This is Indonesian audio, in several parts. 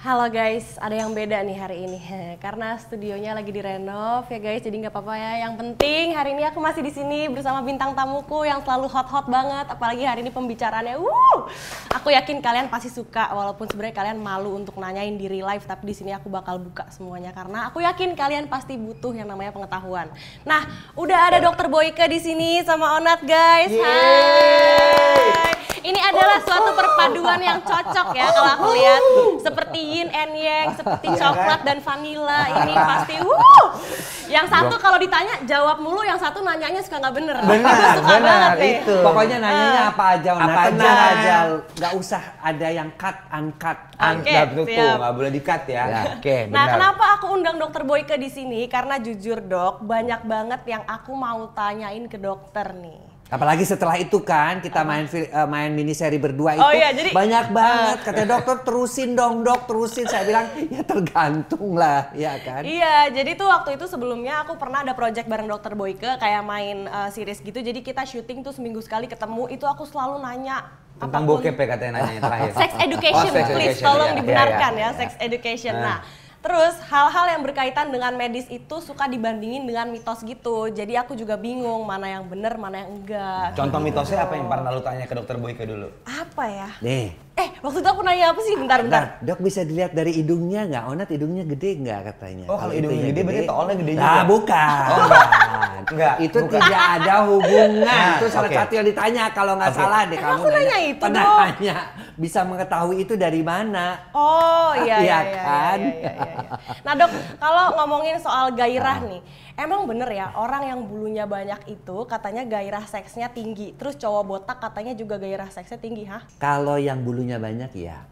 Halo guys, ada yang beda nih hari ini karena studionya lagi direnov ya guys, jadi nggak apa-apa ya. Yang penting hari ini aku masih di sini bersama bintang tamuku yang selalu hot-hot banget, apalagi hari ini pembicaraannya. Aku yakin kalian pasti suka, walaupun sebenarnya kalian malu untuk nanyain di real life, tapi di sini aku bakal buka semuanya karena aku yakin kalian pasti butuh yang namanya pengetahuan. Nah, udah ada Dokter Boyke di sini sama Onat guys. Hai. Ini adalah suatu perpaduan yang cocok ya kalau aku lihat, seperti yin and yang, seperti coklat dan vanilla. Ini pasti yang satu kalau ditanya jawab mulu, yang satu nanyanya suka nggak bener. Benar itu. Pokoknya nanyanya apa aja, apa aja, nggak usah ada yang cut, uncut. Nggak boleh di-cut ya. Nah, kenapa aku undang Dokter Boyke di sini? Karena jujur dok, banyak banget yang aku mau tanyain ke dokter nih. Apalagi setelah itu kan kita main mini seri berdua itu jadi, banyak banget katanya dokter terusin dong dok, terusin. Saya bilang ya tergantung lah ya kan. Iya, jadi tuh waktu itu sebelumnya aku pernah ada project bareng Dokter Boyke kayak main series gitu. Jadi kita syuting tuh seminggu sekali ketemu, itu aku selalu nanya tentang bokep ya katanya nanya terakhir. Sex education, sex please education, tolong dibenarkan ya. sex education. Nah, terus hal-hal yang berkaitan dengan medis itu suka dibandingin dengan mitos gitu. Jadi aku juga bingung mana yang benar, mana yang enggak. Contoh mitosnya apa yang pernah lu tanya ke Dokter Boyke dulu? Apa ya? Nih. Waktu itu aku nanya apa sih? Bentar. Dok bisa dilihat dari hidungnya nggak? Onat hidungnya gede nggak katanya? Oh kalau hidungnya gede berarti tolnya gede juga? Nah bukan. Enggak. Itu tidak ada hubungan. Itu salah satu yang ditanya kalau nggak salah deh kamu. Aku nanya itu pernah dong. nanya. Bisa mengetahui itu dari mana? Oh iya kan? Iya. Nah dok, kalau ngomongin soal gairah nih, emang bener ya orang yang bulunya banyak itu katanya gairah seksnya tinggi, terus cowok botak katanya juga gairah seksnya tinggi, hah? Kalau yang bulunya banyak ya.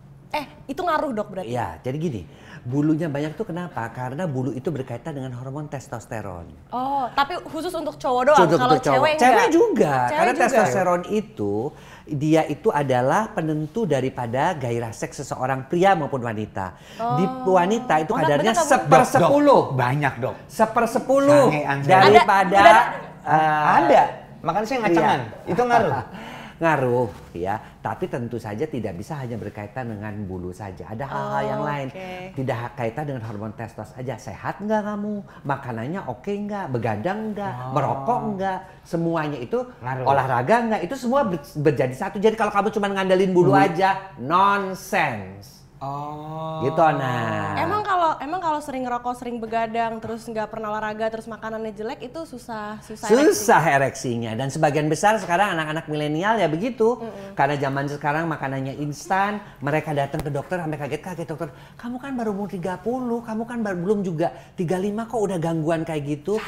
Itu ngaruh dok berarti? Ya, jadi gini, bulunya banyak tuh kenapa? Karena bulu itu berkaitan dengan hormon testosteron. Oh, tapi khusus untuk cowok doang? Kalau cewek enggak? Cewek juga, karena juga. testosteron itu dia itu adalah penentu daripada gairah seks seseorang pria maupun wanita. Di wanita itu kadarnya 1/10. Banyak dok. 1/10 daripada ada. Makanya saya ngacengan. Itu ngaruh. Ngaruh ya, tapi tentu saja tidak bisa hanya berkaitan dengan bulu saja. Ada hal-hal yang lain. Tidak kaitan dengan hormon testos aja. Sehat nggak kamu? Makanannya oke nggak? Begadang nggak? Merokok nggak? Semuanya itu ngaruh. Olahraga nggak? Itu semua berjadi satu. Jadi kalau kamu cuma ngandelin bulu aja, nonsense. Gitu nah. Emang kalau sering ngerokok, sering begadang, terus nggak pernah olahraga, terus makanannya jelek itu susah ereksinya. Dan sebagian besar sekarang anak-anak milenial ya begitu. Karena zaman sekarang makanannya instan, mereka datang ke dokter sampai kaget-kaget, dokter, kamu kan baru umur 30, kamu kan belum juga 35 kok udah gangguan kayak gitu.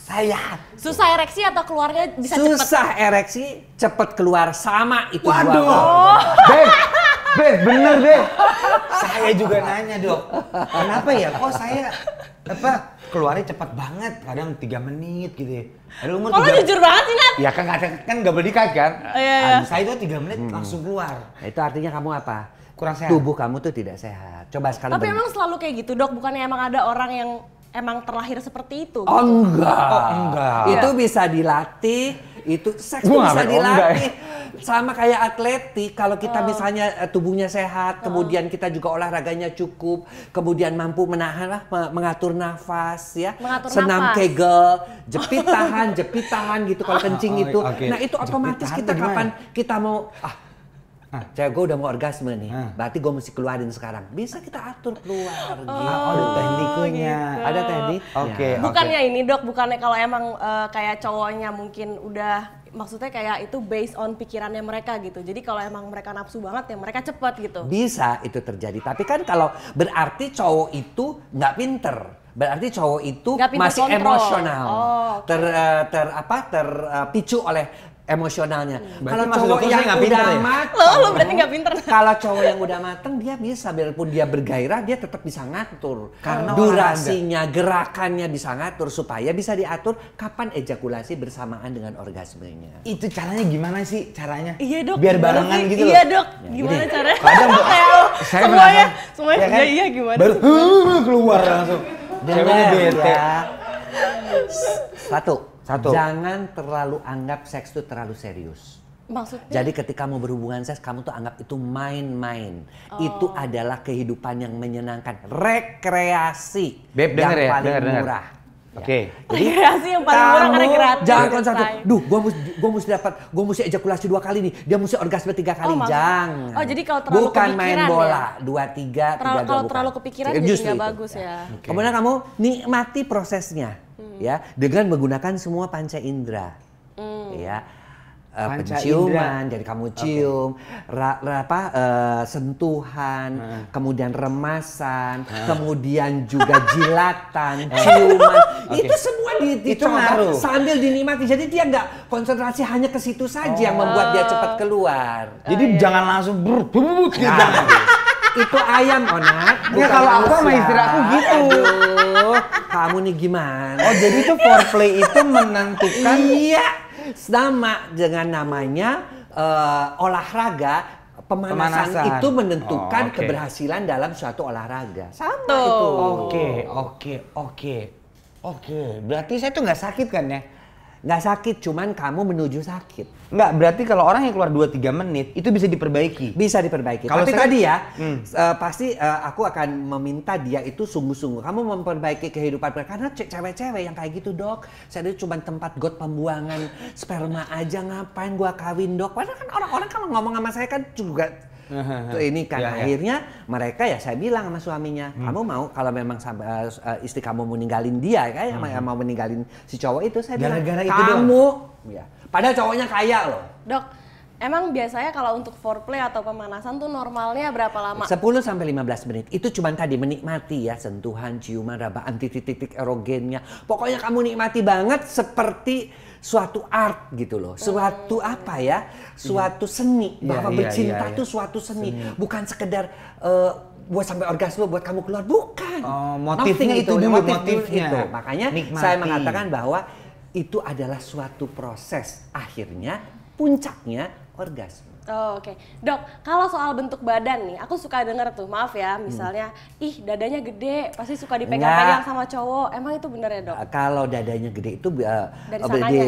Saya susah ereksi atau keluarnya bisa cepet? Susah ereksi, cepet keluar sama itu. Waduh. Bener deh. Saya juga nanya dok, kenapa ya kok saya keluarnya cepat banget, kadang 3 menit gitu ya. Kalau jujur banget sih Nat. Ya kan nggak boleh dikat kan. Iya. Saya itu 3 menit langsung keluar. Nah, itu artinya kamu apa? Kurang sehat. Tubuh kamu tuh tidak sehat. Coba sekali. Tapi emang selalu kayak gitu dok, bukannya emang ada orang yang emang terlahir seperti itu? Oh enggak. Enggak. Itu bisa dilatih, itu seks tuh bisa dilatih. Sama kayak atletik, kalau kita misalnya tubuhnya sehat, kemudian kita juga olahraganya cukup, kemudian mampu mengatur nafas ya, senam Kegel, jepit tahan gitu kalau kencing itu. Nah itu otomatis kita kapan kita mau cewek gue udah mau orgasme nih, berarti gue mesti keluarin sekarang. Bisa kita atur keluar gitu. Ada tekniknya. Gitu. Ada teknik. Bukannya ini dok, bukannya kalau emang kayak cowoknya mungkin udah, maksudnya kayak itu based on pikirannya mereka gitu. Jadi kalau emang mereka nafsu banget ya mereka cepet gitu. Bisa itu terjadi. Tapi kan kalau berarti cowok itu nggak pinter. Berarti cowok itu masih emosional. Terpicu oleh emosionalnya. Kalau cowok yang udah mateng, lo berarti nggak pinter. Kalau cowok yang udah mateng dia bisa, biarpun dia bergairah dia tetap bisa ngatur. Karena durasinya, gerakannya bisa ngatur supaya bisa diatur kapan ejakulasi bersamaan dengan orgasmenya. Itu caranya gimana sih caranya? Iya dok. Biar barengan gitu loh. Iya dok. Gimana caranya? Kadang semuanya ya kan? Iya gimana? Baru keluar langsung. Ceweknya bete. Satu. Jangan terlalu anggap seks itu terlalu serius. Maksudnya? Jadi ketika mau berhubungan seks, kamu tuh anggap itu main-main. Itu adalah kehidupan yang menyenangkan, rekreasi Beb, yang denger ya, paling denger. murah. Oke. Rekreasi yang paling murah karena gratis. Jangan konsentrasi. Duh, gua mesti ejakulasi 2 kali nih. Dia mesti orgasme 3 kali. Jangan. Oh, jadi kalau terlalu bukan kepikiran main bola. 2, 3, 3, 2 Kalau bukan. terlalu kepikiran jadi Justru nggak itu. bagus ya. Oke. Kemudian kamu nikmati prosesnya, ya, dengan menggunakan semua panca indera, ya. Panca Penciuman, indera. jadi kamu cium, sentuhan, kemudian remasan, kemudian juga jilatan, ciuman, itu semua Itu dicoba ngaruh. sambil dinikmati. Jadi dia nggak konsentrasi hanya ke situ saja yang membuat dia cepat keluar. Jadi jangan langsung berbut gitu. Jangan. Itu ayam, Onat. Nggak, kalau aku sama manusia. istri aku gitu. Aduh, kamu nih gimana? Oh, jadi itu foreplay itu menentukan Iya, sama dengan namanya olahraga. Pemanasan Pemanasan. itu menentukan Oh, oke. keberhasilan dalam suatu olahraga. Sama Tuh. itu. Oke. Berarti saya tuh nggak sakit kan ya? Nggak sakit, cuman kamu menuju sakit. Nggak, berarti kalau orang yang keluar 2-3 menit itu bisa diperbaiki. Bisa diperbaiki. Kalau Tapi saya- tadi ya, pasti aku akan meminta dia itu sungguh-sungguh. Kamu memperbaiki kehidupan mereka. Karena cewek-cewek yang kayak gitu, Dok. Saya itu cuma tempat got pembuangan sperma aja, ngapain gua kawin, Dok. Padahal kan orang-orang kalau ngomong sama saya kan juga tuh ini kan. Ya, ya. Akhirnya mereka ya saya bilang sama suaminya, kamu mau kalau memang istri kamu mau ninggalin dia, kayak mau meninggalin si cowok itu, saya bilang Gara-gara itu kamu, ya. Padahal cowoknya kaya loh. Dok, emang biasanya kalau untuk foreplay atau pemanasan tuh normalnya berapa lama? 10 sampai 15 menit. Itu cuma tadi menikmati ya, sentuhan, ciuman, rabaan, titik-titik erogennya. Pokoknya kamu nikmati banget seperti suatu art gitu loh. Suatu apa ya? Suatu seni. Iya, Bahwa iya, bercinta iya, iya. tuh suatu seni. Bukan sekedar buat sampai orgasme buat kamu keluar. Bukan. Oh, motifnya Nothing itu dulu, motif motifnya. itu. Makanya Nikmati. saya mengatakan bahwa itu adalah suatu proses. Akhirnya puncaknya orgasme. Oh, oke. Dok, kalau soal bentuk badan nih, aku suka denger tuh, maaf ya, misalnya, ih dadanya gede, pasti suka dipegang-pegang Enggak. sama cowok. Emang itu bener ya, Dok? Kalau dadanya gede itu sananya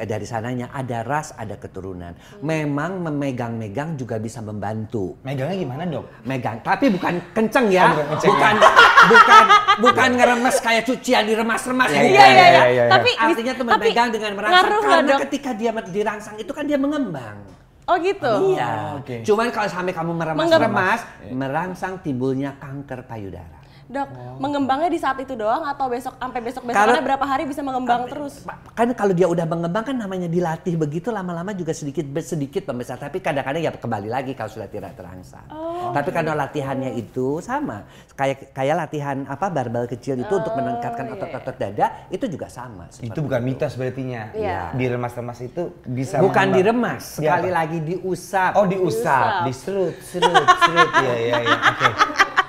dari sananya ada ras, ada keturunan. Memang memegang-megang juga bisa membantu. Megangnya gimana, Dok? Megang, tapi bukan kenceng ya, Oh, bukan kenceng bukan bukan ngeremes kayak cucian diremas-remas. Iya, bukan. Iya. iya. Tapi Artinya tuh tapi memegang dengan merangsang ngaruh nggak, karena Dok? ketika dia dirangsang itu kan dia mengembang. Oh gitu? Iya. oke. Cuman kalau sampai kamu meremas-remas, merangsang timbulnya kanker payudara. Dok, mengembangnya di saat itu doang atau sampai besok-besoknya Kalau- berapa hari bisa mengembang terus? Kan kalau dia udah mengembang kan namanya dilatih begitu, lama-lama juga sedikit membesar, tapi kadang-kadang ya kembali lagi kalau sudah tidak terangsang. Tapi kalau latihannya itu sama kayak latihan barbel kecil itu untuk meningkatkan otot-otot dada itu juga sama. Itu bukan mitos berartinya. Iya. Diremas-remas itu bisa Bukan mengembang. diremas, sekali Iya, apa? lagi diusap. Oh, diusap, diserut. Iya.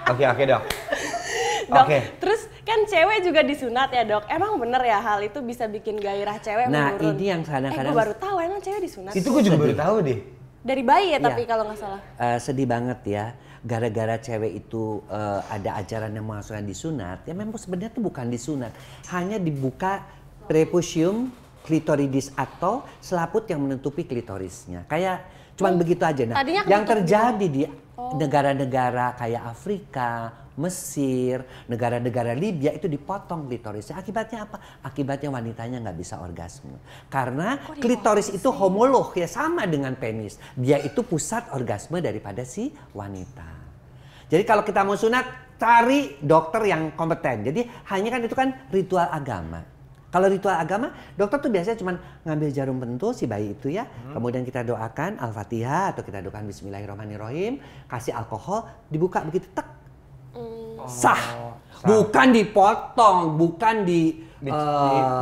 Oke, Dok. Dok, Oke. terus kan cewek juga disunat ya, Dok. Emang bener ya hal itu bisa bikin gairah cewek Nah, menurun? ini yang kadang-kadang gue baru tahu emang cewek disunat. Itu gue juga baru tahu deh. Dari bayi ya, Iya. tapi kalau nggak salah. Sedih banget ya, gara-gara cewek itu ada ajaran yang mengasuhkan disunat, ya memang sebenarnya itu bukan disunat, hanya dibuka prepucium clitoridis atau selaput yang menutupi klitorisnya. Kayak cuman begitu aja. Nah, Tadinya yang ketutup terjadi di negara-negara kayak Afrika, Mesir, negara-negara Libya itu dipotong klitorisnya. Akibatnya apa? Akibatnya wanitanya nggak bisa orgasme. Karena klitoris itu homolog ya, sama dengan penis. Dia itu pusat orgasme daripada si wanita. Jadi kalau kita mau sunat, cari dokter yang kompeten. Jadi hanya kan itu kan ritual agama. Kalau ritual agama, dokter tuh biasanya cuma ngambil jarum pentul si bayi itu ya. Kemudian kita doakan Al-Fatihah atau kita doakan Bismillahirrahmanirrahim. Kasih alkohol, dibuka begitu, tek. Sah. Bukan dipotong, bukan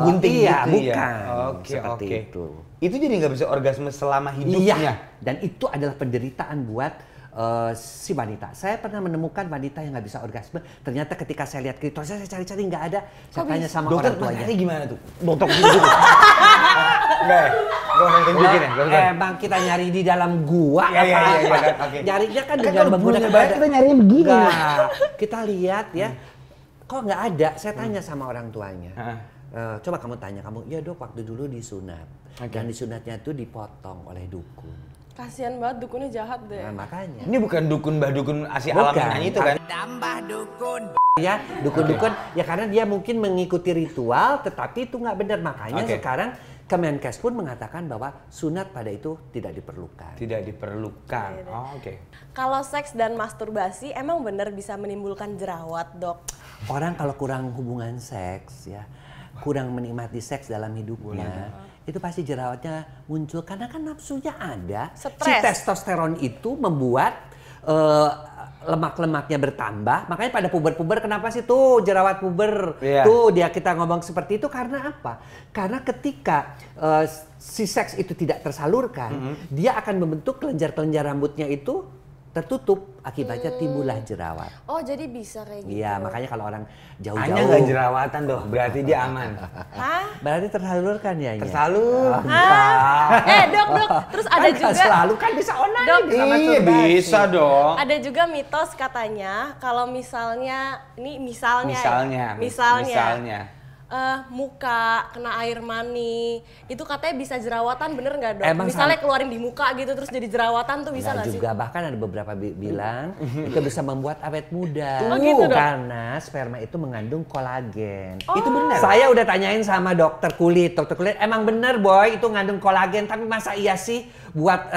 gunting iya, gitu ya? bukan. Oke, Seperti oke. itu. Itu jadi nggak bisa orgasme selama Iya, hidupnya. dan itu adalah penderitaan buat si wanita. Saya pernah menemukan wanita yang nggak bisa orgasme. Ternyata ketika saya lihat klitoris, saya cari-cari nggak ada. Saya tanya sama Dokter orang tuanya. tanya gimana tuh? Dokter gitu. Enggak ya? Gue nonton tunjukin ya, dokter. Emang kita nyari di dalam gua Iya, iya, apa? iya, iya, kan, oke. Nyarinya kan Kan dengan kalau menggunakan bulunya banyak, kita nyarinya begini. Enggak. Kita lihat ya, kok nggak ada? Saya tanya sama orang tuanya. Coba kamu tanya, ya dok waktu dulu disunat. Dan disunatnya tuh dipotong oleh dukun. Kasian banget dukunnya jahat deh. Nah, makanya. Ini bukan dukun Mbah Dukun Asi Alam yang nyanyi itu kan? Tambah dukun. Ya, dukun-dukun ya karena dia mungkin mengikuti ritual tetapi itu nggak benar. Makanya sekarang Kemenkes pun mengatakan bahwa sunat pada itu tidak diperlukan. Tidak diperlukan. Oh, Kalau seks dan masturbasi emang benar bisa menimbulkan jerawat, Dok? Orang kalau kurang hubungan seks ya, kurang menikmati seks dalam hidupnya, itu pasti jerawatnya muncul karena kan nafsunya ada. Stres. Si testosteron itu membuat lemak-lemaknya bertambah. Makanya pada puber-puber kenapa sih tuh jerawat puber? Tuh kita ngomong seperti itu karena apa? Karena ketika si seks itu tidak tersalurkan, dia akan membentuk kelenjar-kelenjar rambutnya itu tertutup, akibatnya timbullah jerawat. Oh, jadi bisa kayak gitu. Iya, makanya kalau orang jauh-jauh. Hanya nggak jerawatan dong, berarti dia aman. Hah? Berarti tersalurkan ya? Tersalur. Dok, terus ada kan juga. Selalu kan bisa online. Dok, iya bisa dong. Ada juga mitos katanya kalau misalnya misalnya muka kena air mani itu katanya bisa jerawatan, bener nggak dok? Misalnya keluarin di muka gitu terus jadi jerawatan tuh bisa nggak sih? Juga bahkan ada beberapa bilang itu bisa membuat awet muda. Gitu, dok? Karena sperma itu mengandung kolagen. Itu benar. Saya udah tanyain sama dokter kulit emang bener boy itu ngandung kolagen, tapi masa iya sih buat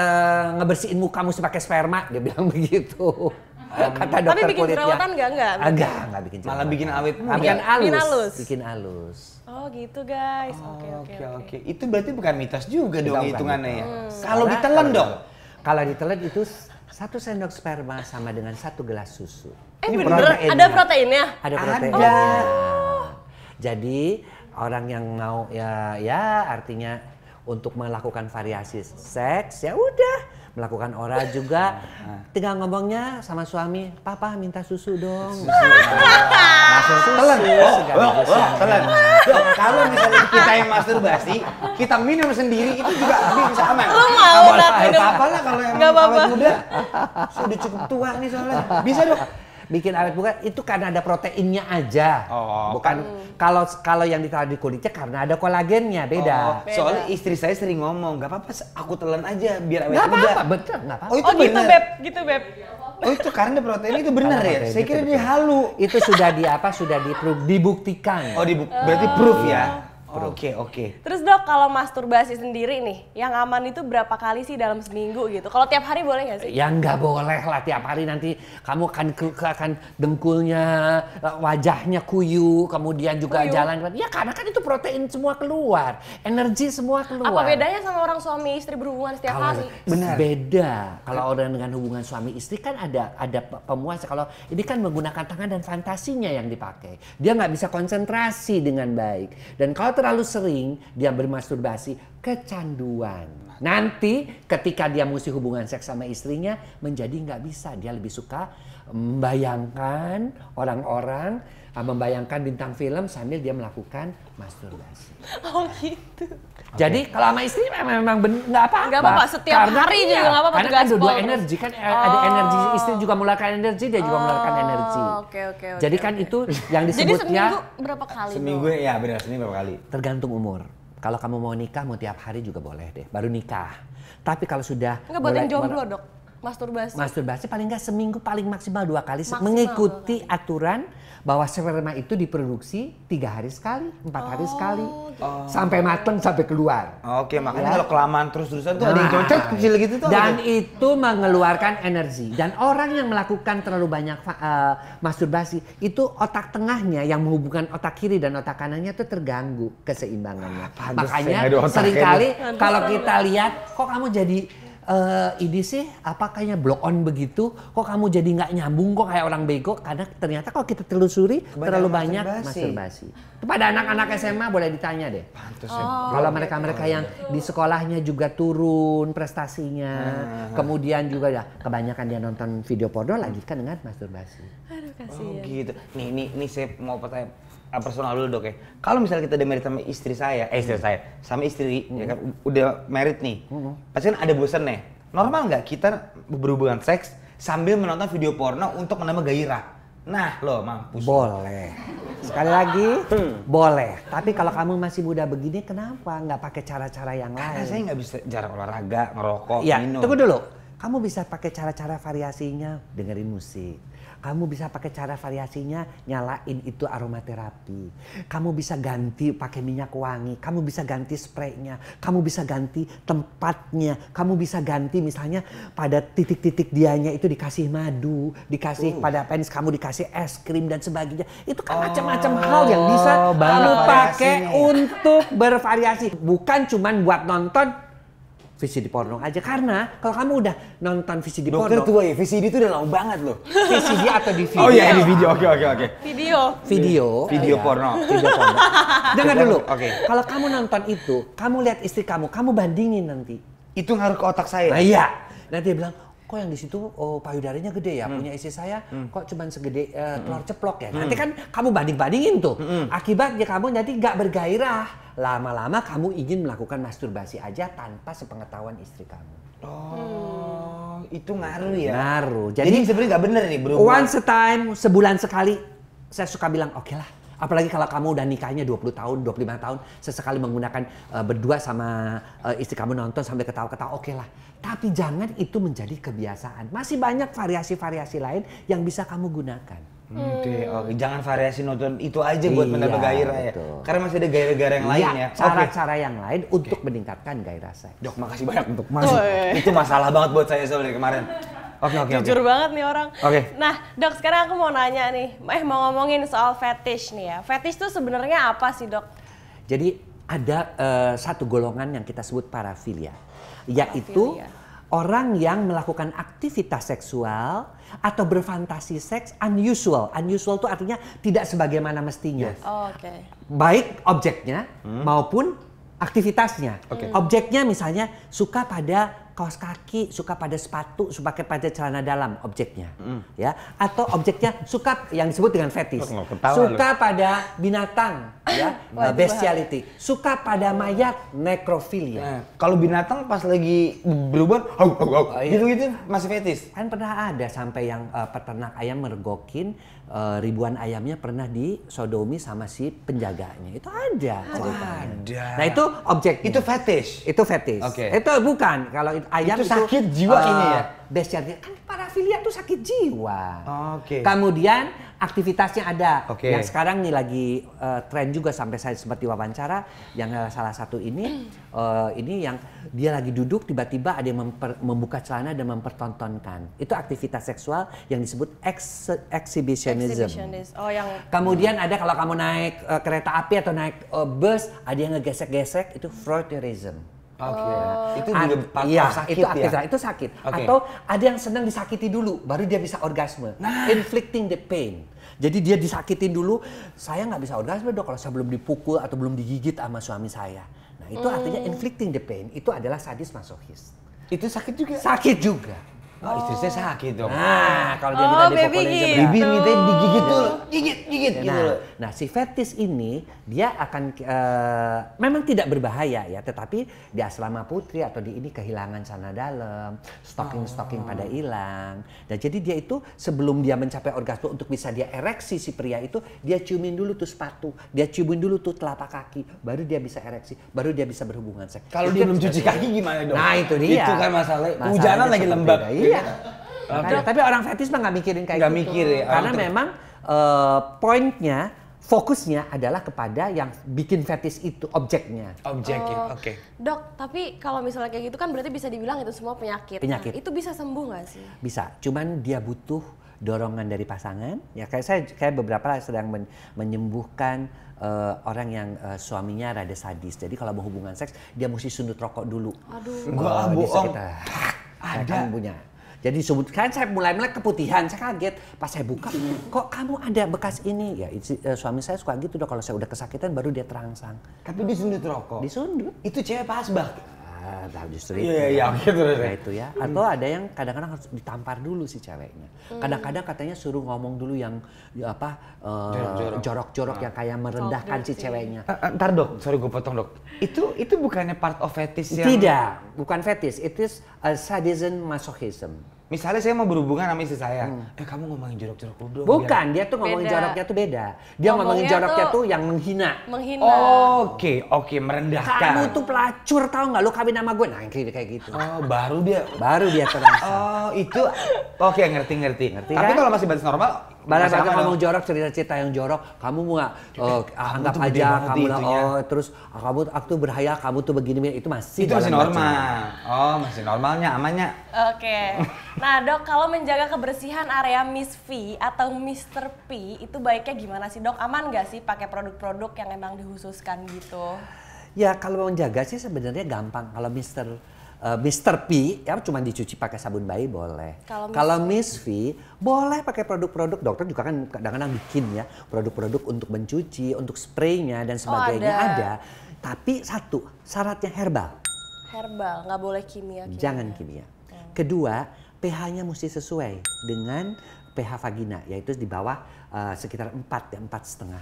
ngebersihin muka mesti pakai sperma? Dia bilang begitu. Kata dokter tapi bikin kulitnya. jerawatan nggak? Enggak bikin jerawatan. Malah bikin awet muda. Bikin halus. Oh gitu guys. Oke. Itu berarti bukan mitos juga dong hitungannya ya. Kalau ditelan dong. Kalau ditelan itu 1 sendok sperma sama dengan 1 gelas susu. Bener? Ada proteinnya? Ada proteinnya. Jadi orang yang mau ya artinya untuk melakukan variasi seks ya udah. Melakukan oral juga, tinggal ngomongnya sama suami, papa minta susu dong. Langsung telan. Telan. Kalau misalnya kita yang masturbasi, kita minum sendiri itu juga bisa aman. Lu mau minum? Apa lah kalau yang awet muda. Sudah cukup tua nih soalnya. Bisa dong. Bikin awet muda itu karena ada proteinnya aja. Bukan kalau yang ditaruh di kulitnya karena ada kolagennya, beda. Soalnya istri saya sering ngomong, gak apa-apa aku telan aja biar awet Nggak muda. apa-apa, betul, nggak apa-apa. Oh itu bener. Gitu beb. Oh itu karena protein itu bener ya? Saya kira dia halu. Itu sudah dibuktikan. Oh berarti proof ya? Oke. Terus dok, kalau masturbasi sendiri nih, yang aman itu berapa kali sih dalam seminggu gitu? Kalau tiap hari boleh nggak sih? Ya nggak boleh lah tiap hari, nanti kamu akan dengkulnya, wajahnya kuyu, kemudian juga jalan. Ya karena kan itu protein semua keluar, energi semua keluar. Apa bedanya sama orang suami istri berhubungan setiap hari? Benar. Beda. Kalau orang dengan hubungan suami istri kan ada pemuas. Kalau ini kan menggunakan tangan dan fantasinya yang dipakai. Dia nggak bisa konsentrasi dengan baik. Dan kalau terlalu sering dia bermasturbasi, kecanduan. Nanti ketika dia mesti hubungan seks sama istrinya menjadi nggak bisa. Dia lebih suka membayangkan orang-orang, membayangkan bintang film sambil dia melakukan masturbasi. Oh gitu. Jadi kalau sama istri memang nggak apa-apa. Nggak apa-apa, setiap hari juga nggak apa-apa. Karena kan dua energi kan ada energi, istri juga mengeluarkan energi, dia juga mengeluarkan energi. Oke. Jadi kan itu yang disebutnya. Jadi seminggu berapa kali? Seminggu ya benar, seminggu berapa kali? Tergantung umur. Kalau kamu mau nikah mau tiap hari juga boleh deh, baru nikah. Tapi kalau sudah nggak buat yang jomblo dok, masturbasi paling nggak seminggu, paling maksimal 2 kali, mengikuti aturan bahwa sperma itu diproduksi 3 hari sekali, 4 hari sekali, sampai mateng, sampai keluar. Oke, makanya kalau kelamaan terus-terusan tuh ada yang cocok kecil gitu tuh. Dan itu mengeluarkan energi. Dan orang yang melakukan terlalu banyak masturbasi, itu otak tengahnya yang menghubungkan otak kiri dan otak kanannya tuh terganggu keseimbangannya. Makanya seringkali kalau kita lihat, kok kamu jadi ini sih apa kayaknya block on begitu, kok kamu jadi nggak nyambung, kok kayak orang bego, karena ternyata kalau kita telusuri terlalu banyak masturbasi. Kepada anak-anak SMA boleh ditanya deh. Kalau mereka-mereka yang di sekolahnya juga turun prestasinya, kemudian juga ya kebanyakan dia nonton video porno lanjutkan dengan masturbasi. Aduh kasihan. Oh gitu. Nih saya mau pertanyaan personal dulu dok ya. Kalau misalnya kita udah married sama istri saya, sama istri ya kan udah married nih, pasti kan ada bosan nih. Normal nggak kita berhubungan seks sambil menonton video porno untuk menambah gairah? Nah lo mampus. Boleh. Sekali lagi, boleh. Tapi kalau kamu masih muda begini, kenapa nggak pakai cara-cara yang Karena lain? saya nggak bisa jarang olahraga, ngerokok, Iya, minum. tunggu dulu. Kamu bisa pakai cara-cara variasinya, dengerin musik. Kamu bisa pakai cara variasinya, nyalain itu aromaterapi. Kamu bisa ganti pakai minyak wangi. Kamu bisa ganti spraynya. Kamu bisa ganti tempatnya. Kamu bisa ganti misalnya pada titik-titik dianya itu dikasih madu, dikasih pada penis kamu dikasih es krim dan sebagainya. Itu kan macam-macam hal yang bisa banyak kamu pakai variasinya. untuk bervariasi. Bukan cuman buat nonton VCD porno aja, karena kalau kamu udah nonton VCD Dokter porno, tua ya, VCD itu udah lama banget loh. VCD atau DVD. Oh iya, di video, oke. Video. Video Video porno. Video porno. Dengar dulu. Oke. Kalau kamu nonton itu, kamu lihat istri kamu bandingin nanti. Itu ngaruh ke otak saya. Nah iya. Nanti dia bilang, kok yang di situ payudaranya gede ya, punya istri saya kok cuman segede telur ceplok ya. Nanti kan kamu banding-bandingin tuh. Akibatnya kamu jadi nggak bergairah. Lama-lama kamu ingin melakukan masturbasi aja tanpa sepengetahuan istri kamu. Oh, itu ngaruh ya. Ngaruh. Jadi sebenarnya nggak bener nih berhubungan. Once a time, sebulan sekali, saya suka bilang oke lah. Apalagi kalau kamu udah nikahnya 20 tahun, 25 tahun, sesekali menggunakan berdua sama istri kamu nonton sampai ketawa-ketawa, oke lah. Tapi jangan itu menjadi kebiasaan. Masih banyak variasi-variasi lain yang bisa kamu gunakan. Oke. Jangan variasi nonton itu aja buat Iya, menambah gairah ya. betul. Karena masih ada gairah-gairah yang lain ya. Cara-cara yang lain untuk meningkatkan gairah seks. Dok, makasih banyak untuk masuk. Itu masalah banget buat saya soalnya kemarin. Oke. Jujur banget nih orang. Oke. Nah, Dok, sekarang aku mau nanya nih. Mau ngomongin soal fetish nih ya. Fetish tuh sebenarnya apa sih, Dok? Jadi ada satu golongan yang kita sebut parafilia, yaitu orang yang melakukan aktivitas seksual atau berfantasi seks unusual. Unusual itu artinya tidak sebagaimana mestinya. Oh, oke. Baik objeknya maupun aktivitasnya. Objeknya misalnya suka pada kaos kaki, suka pada sepatu, suka pada celana dalam objeknya, ya. Atau objeknya suka yang disebut dengan fetish, suka pada binatang, ya, bestiality, suka pada mayat, necrophilia. Nah, kalau binatang pas lagi berubah, gitu-gitu masih fetis. Kan pernah ada sampai yang peternak ayam mergokin ribuan ayamnya pernah disodomi sama si penjaganya. Itu ada ceritanya. Ada. Nah itu objeknya. Itu fetish. Itu fetish. Oke. Itu bukan. Kalau ayam Itu sakit jiwa ini ya? Bestiality. Kan parafilia itu sakit jiwa. Oke. Kemudian aktivitasnya ada. Oke. Yang sekarang nih lagi tren juga sampai saya sempat diwawancara. Yang salah satu ini yang dia lagi duduk tiba-tiba ada yang membuka celana dan mempertontonkan. Itu aktivitas seksual yang disebut exhibitionism. Oh, yang Kemudian ada kalau kamu naik kereta api atau naik bus, ada yang ngegesek-gesek, itu Freudism. Oke. Itu juga part Iya, of sakit itu aktivitas, ya. itu sakit. Oke. Atau ada yang senang disakiti dulu, baru dia bisa orgasme. Inflicting the pain. Jadi dia disakitin dulu, saya nggak bisa orgasme dok kalau saya belum dipukul atau belum digigit sama suami saya. Nah itu artinya inflicting the pain, itu adalah sadis masokis. Itu sakit juga. Sakit juga. Oh, istri saya sakit dong. Nah, kalau dia minta baby dipukulin gitu. sebelah. Bibi minta digigit dulu. Gigit gitu. Nah, si fetis ini dia akan memang tidak berbahaya ya, tetapi di asrama putri atau di ini kehilangan celana dalam, stocking pada hilang. Dan jadi dia itu sebelum dia mencapai orgasme untuk bisa dia ereksi si pria itu, dia ciumin dulu tuh sepatu, dia ciumin dulu tuh telapak kaki, baru dia bisa ereksi, baru dia bisa berhubungan seks. Kalau Itu dia belum bisa cuci kaki gimana dong? Nah, itu dia. Itu kan masalahnya. Masalahnya Hujanan lagi seperti lembab. itu. Iya. Makanya, tapi orang fetis mah nggak mikirin kayak Nggak gitu. mikir ya. Karena memang poinnya, fokusnya adalah kepada yang bikin fetis itu, objeknya. Objeknya, oke. Dok, tapi kalau misalnya kayak gitu kan berarti bisa dibilang itu semua penyakit. Penyakit. Nah, itu bisa sembuh nggak sih? Bisa, cuman dia butuh dorongan dari pasangan. Ya kayak beberapa sedang menyembuhkan orang yang suaminya rada sadis. Jadi kalau mau hubungan seks, dia mesti sundut rokok dulu. Aduh. Gua Di bohong. sekitar. Saya Ada. kan punya. Jadi kan saya mulai melek keputihan, saya kaget. Pas saya buka, kok kamu ada bekas ini? Ya suami saya suka gitu dong, kalau saya udah kesakitan baru dia terangsang. Tapi disundut rokok. Disundut. Itu cewek pasbah. Nah, justru Iya, itu. gitu Nah, itu ya. Atau ada yang kadang-kadang harus ditampar dulu si ceweknya. Kadang-kadang katanya suruh ngomong dulu yang jorok-jorok yang kayak merendahkan si ceweknya. Ntar dok, sorry gue potong dok. Itu bukannya part of fetish yang... Tidak, bukan fetish. It is sadism masochism. Misalnya saya mau berhubungan sama istri saya, kamu ngomongin jorok-jorok lu dong. Bukan, dia tuh ngomongin Beda. joroknya tuh beda. Dia ngomongin joroknya tuh yang menghina. Menghina. Oke, merendahkan. Kamu tuh pelacur tahu nggak? Lu kawin sama gue, nah kayak gitu. Oh, baru dia terasa. Oh, itu oke, ngerti. Tapi kan? kalau masih batas normal, Barang masih aman ngomong dong. jorok, cerita-cerita yang jorok, kamu mau nggak anggap tuh gede aja banget kamu lah, itunya. terus aku tuh berhaya, kamu tuh begini, itu masih Itu masih dalam normal. bacaan. Oh, masih normalnya, amannya. Oke. Nah, Dok, kalau menjaga kebersihan area Miss V atau Mr. P itu baiknya gimana sih, Dok? Aman nggak sih pakai produk-produk yang emang dikhususkan gitu? Ya kalau mau menjaga sih sebenarnya gampang. Kalau Mr. P ya cuma dicuci pakai sabun bayi boleh. Kalau Miss V boleh pakai produk-produk, dokter juga kan kadang-kadang bikin ya produk-produk untuk mencuci, untuk spraynya dan sebagainya ada. Tapi satu syaratnya herbal. Herbal, nggak boleh kimia. Jangan kimia. Kedua, pH-nya mesti sesuai dengan pH vagina, yaitu di bawah sekitar 4 ya, 4,5.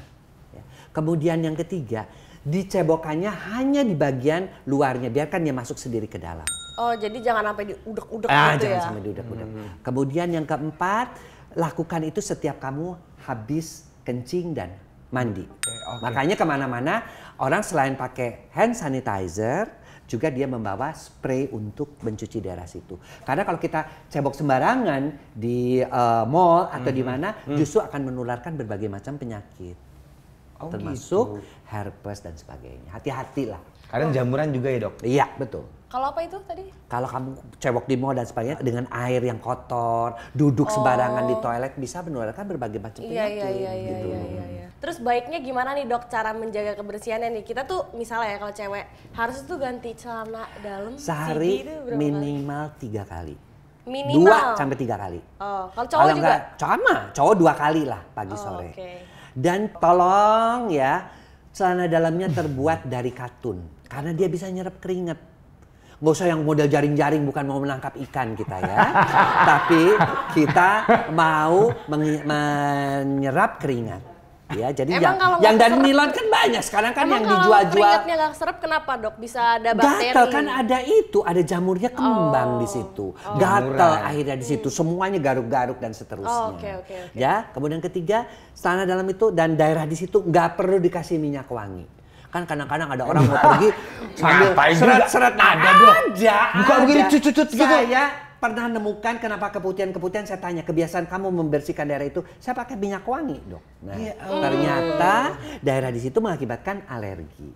Ya. Kemudian yang ketiga, dicebokannya hanya di bagian luarnya, biarkan dia masuk sendiri ke dalam. Oh, jadi jangan sampai diudek-udek gitu Jangan ya? sampai diudek-udek. Kemudian yang keempat, lakukan itu setiap kamu habis kencing dan mandi. Oke. Makanya kemana-mana orang selain pakai hand sanitizer, juga dia membawa spray untuk mencuci daerah situ. Karena kalau kita cebok sembarangan di mall atau di mana, justru akan menularkan berbagai macam penyakit. Termasuk herpes dan sebagainya. Hati-hatilah. Kadang jamuran juga ya, Dok? Iya, betul. Kalau apa itu tadi? Kalau kamu cebok di mall dan sebagainya dengan air yang kotor, duduk sembarangan di toilet bisa menularkan berbagai macam penyakit. Iya. Terus baiknya gimana nih, Dok, cara menjaga kebersihannya nih? Kita tuh misalnya ya kalau cewek harus tuh ganti celana dalam Sehari itu berapa kali? minimal 3 kali. Minimal 2 sampai 3 kali. Oh, kalau cowok juga? Enggak, sama, cowok 2 kali lah pagi sore. Oke. Dan tolong ya, celana dalamnya terbuat dari katun. Karena dia bisa nyerap keringat. Nggak usah yang model jaring-jaring, bukan mau menangkap ikan kita ya. Tapi kita mau menyerap keringat. Ya, jadi yang dari nilon kan banyak. Sekarang kan yang dijual-jual. Keringatnya nggak serap, kenapa, Dok? Bisa ada bakteri? Gatel kan ada jamurnya kembang di situ. Gatel akhirnya di situ. Semuanya garuk-garuk dan seterusnya. Oke. Ya, kemudian ketiga, celana dalam itu dan daerah di situ nggak perlu dikasih minyak wangi. Kan kadang-kadang ada orang mau pergi sambil seret-seret ada Buka begini cucut gitu. Saya pernah nemukan kenapa keputihan-keputihan, saya tanya kebiasaan kamu membersihkan daerah itu, saya pakai minyak wangi, Dok. Nah, ternyata daerah di situ mengakibatkan alergi.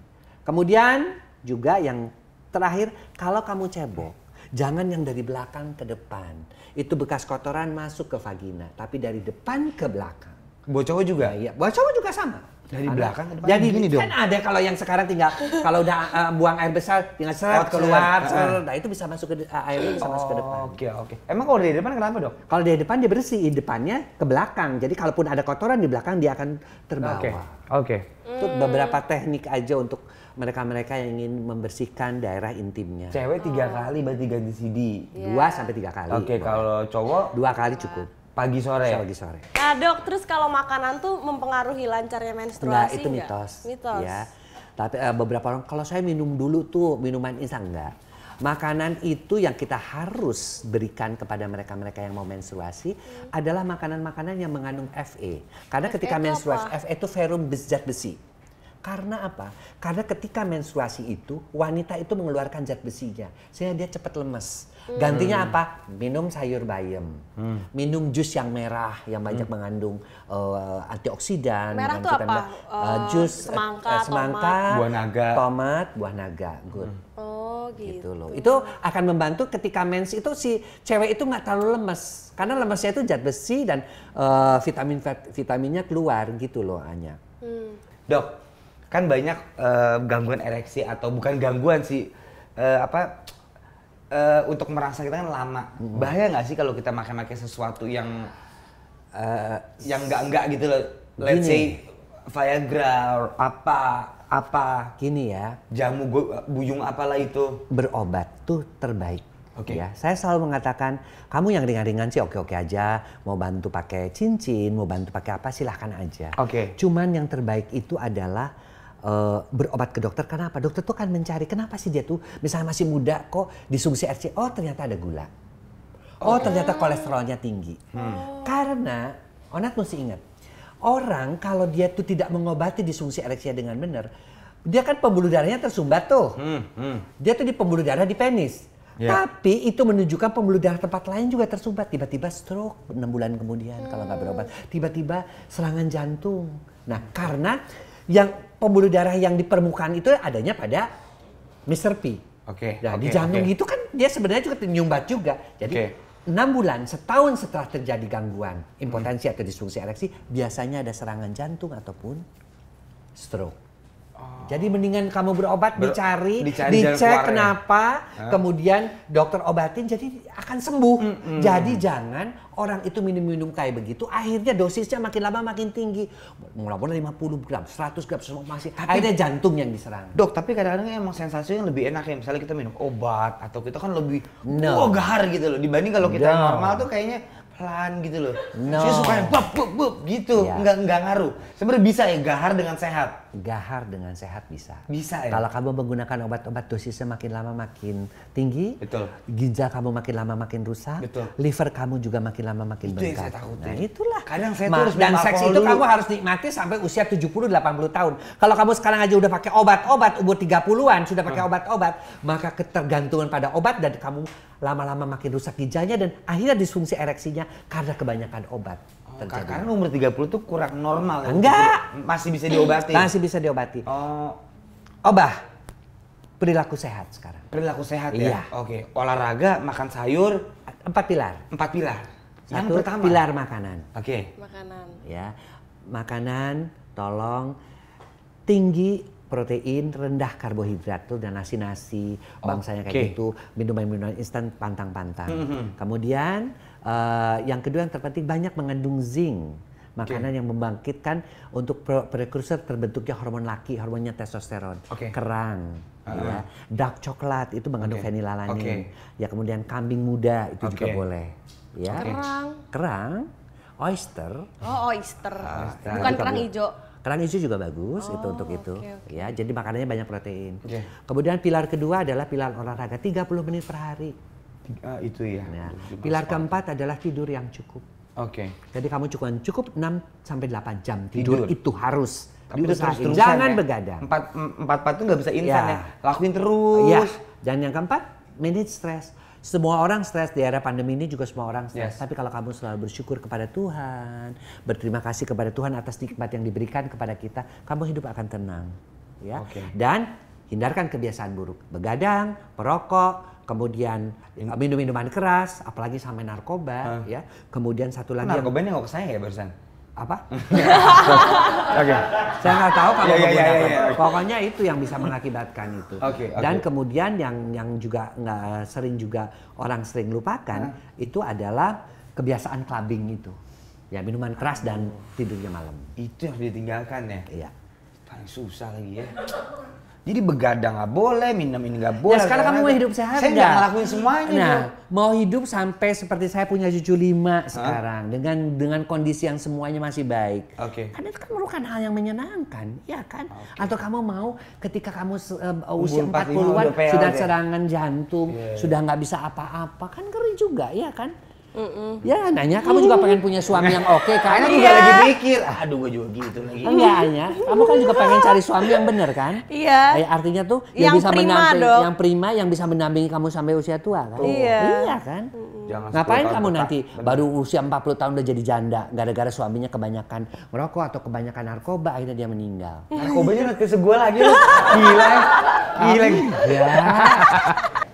Kemudian juga yang terakhir, kalau kamu cebok, jangan yang dari belakang ke depan. Itu bekas kotoran masuk ke vagina, tapi dari depan ke belakang. Buat cowok juga? Iya, buat cowok juga sama. Dari belakang ke depan. Jadi gini dong. kan ada kalau yang sekarang tinggal kalau udah buang air besar tinggal seret keluar, nah itu bisa masuk ke airnya bisa masuk ke depan. Oke. Emang kalau dari depan kenapa, Dok? Kalau dari depan dia bersih, depannya ke belakang. Jadi kalaupun ada kotoran di belakang dia akan terbawa. Oke. Itu beberapa teknik aja untuk mereka-mereka yang ingin membersihkan daerah intimnya. Cewek 3 kali berarti ganti CD. 2 sampai 3 kali. Oke, kalau cowok 2 kali cukup. pagi sore. Pagi sore. Nah, Dok, terus kalau makanan tuh mempengaruhi lancarnya menstruasi Itu nggak? mitos. Mitos. Ya. Tapi beberapa orang kalau saya minum dulu tuh minuman instan enggak. Makanan itu yang kita harus berikan kepada mereka-mereka yang mau menstruasi adalah makanan-makanan yang mengandung Fe. Karena ketika menstruasi, Fe itu ferum zat besi. Karena apa? Karena ketika menstruasi itu wanita itu mengeluarkan zat besinya sehingga dia cepat lemes. Gantinya apa? Minum sayur bayam, minum jus yang merah yang banyak mengandung antioksidan. Merah tuh apa? Jus semangka, buah naga. tomat, buah naga, good. Oh Gitu loh. Itu akan membantu ketika mens itu si cewek itu nggak terlalu lemes. Karena lemesnya itu zat besi dan vitaminnya keluar gitu loh Anya. Dok, kan banyak gangguan ereksi atau bukan gangguan sih, untuk merasa kita kan lama. Bahaya nggak sih kalau kita makan sesuatu yang enggak gitu loh. Let's say Viagra, apa Gini ya, jamu buyung apalah itu. berobat tuh terbaik. Oke. Ya, saya selalu mengatakan kamu yang ringan-ringan sih oke-oke aja. Mau bantu pakai cincin, mau bantu pakai apa silahkan aja. Oke. Cuman yang terbaik itu adalah berobat ke dokter. Kenapa? Dokter tuh kan mencari kenapa sih dia tuh misalnya masih muda kok disungsi RC. Oh ternyata ada gula. Oh ternyata kolesterolnya tinggi. Karena Onat mesti ingat, orang kalau dia tuh tidak mengobati disfungsi ereksinya dengan benar, dia kan pembuluh darahnya tersumbat tuh. Dia tuh di pembuluh darah di penis. Tapi itu menunjukkan pembuluh darah tempat lain juga tersumbat. Tiba-tiba stroke 6 bulan kemudian kalau nggak berobat. Tiba-tiba serangan jantung. Nah karena yang pembuluh darah yang di permukaan itu adanya pada Mr. P. Nah, di jantung itu kan dia sebenarnya juga nyumbat juga. Jadi 6 bulan, setahun setelah terjadi gangguan impotensi atau disfungsi ereksi, biasanya ada serangan jantung ataupun stroke. Jadi mendingan kamu berobat, dicari dicek kenapa, kemudian dokter obatin, jadi akan sembuh. Jadi jangan orang itu minum kayak begitu, akhirnya dosisnya makin lama makin tinggi. Mulai 50 gram, 100 gram, masih akhirnya jantung yang diserang. Dok, tapi kadang-kadang emang sensasinya lebih enak ya, misalnya kita minum obat atau kita kan lebih gahar gitu loh, dibanding kalau kita normal tuh kayaknya pelan gitu loh. Saya suka bub gitu, nggak ngaruh. Sebenarnya bisa ya gahar dengan sehat. Gahar dengan sehat bisa. Bisa ya. Kalau kamu menggunakan obat-obat dosisnya makin lama makin tinggi, ginjal kamu makin lama makin rusak, liver kamu juga makin lama makin bengkak. Itu yang saya takutin. Nah itulah. Kadang saya tuh harus dan seks itu kamu harus nikmati sampai usia 70-80 tahun. Kalau kamu sekarang aja udah pakai obat-obat, umur 30-an sudah pakai obat-obat, maka ketergantungan pada obat dan kamu lama-lama makin rusak ginjalnya dan akhirnya disfungsi ereksinya karena kebanyakan obat. Karena umur 30 tuh kurang normal. Enggak. Masih bisa diobati. Masih bisa diobati. Perilaku sehat sekarang. Perilaku sehat ya? Oke. Olahraga, makan sayur. 4 pilar. 4 pilar. Yang Satu, pertama. pilar makanan. Makanan. Ya, makanan tolong tinggi protein, rendah karbohidrat tuh dan nasi-nasi, bangsanya kayak gitu, minuman-minuman instan pantang-pantang. Kemudian yang kedua yang terpenting banyak mengandung zinc. Makanan yang membangkitkan untuk prekursor terbentuknya hormon laki, hormonnya testosteron. Kerang, ya. Dark coklat itu mengandung fenilalanin. Ya kemudian kambing muda itu juga boleh. Ya. Kerang, oyster. Oh, oyster. Bukan kerang hijau. Kerang hijau juga bagus itu untuk itu. Ya, jadi makanannya banyak protein. Kemudian pilar kedua adalah pilar olahraga 30 menit per hari. Itu ya. Pilar keempat adalah tidur yang cukup. Jadi kamu cukup 6 sampai 8 jam tidur itu harus. Tapi diusahain. Jangan begadang. 4 tuh nggak bisa instan ya. Lakuin terus. Dan yang keempat, manage stres. Semua orang stres di era pandemi ini juga semua orang stres. Tapi kalau kamu selalu bersyukur kepada Tuhan, berterima kasih kepada Tuhan atas nikmat yang diberikan kepada kita, kamu hidup akan tenang. Ya. Dan hindarkan kebiasaan buruk, begadang, perokok, kemudian minum minuman keras, apalagi sampai narkoba. Ya. Kemudian satu lagi. Narkobanya nggak ke saya ya barusan. Apa? Saya nggak tahu kalau menggunakan. Pokoknya itu yang bisa mengakibatkan itu. Dan kemudian yang juga nggak sering juga orang sering lupakan itu adalah kebiasaan clubbing itu. Ya minuman keras dan tidurnya malam. Itu yang ditinggalkan ya? Iya. Paling susah lagi ya. Jadi begadang nggak boleh, minum ini nggak boleh. Nah sekarang kamu mau hidup sehat saya nggak ngelakuin semuanya. Nah, mau hidup sampai seperti saya punya cucu 5 sekarang dengan kondisi yang semuanya masih baik. Kan itu kan merupakan hal yang menyenangkan, ya kan? Atau kamu mau ketika kamu usia 40-an sudah serangan jantung, sudah nggak bisa apa-apa, kan ngeri juga, ya kan? Ya nanya, kamu juga pengen punya suami yang oke kan? Karena juga lagi mikir, aduh gue juga gitu lagi. Enggak Anya, kamu kan juga pengen cari suami yang benar kan? Iya. Artinya tuh yang bisa mendampingi, yang prima, yang bisa mendampingi kamu sampai usia tua kan? Iya kan? Ngapain kamu nanti baru usia 40 tahun udah jadi janda gara-gara suaminya kebanyakan merokok atau kebanyakan narkoba akhirnya dia meninggal. Narkobanya nanti gue lagi loh. Gila. Ya.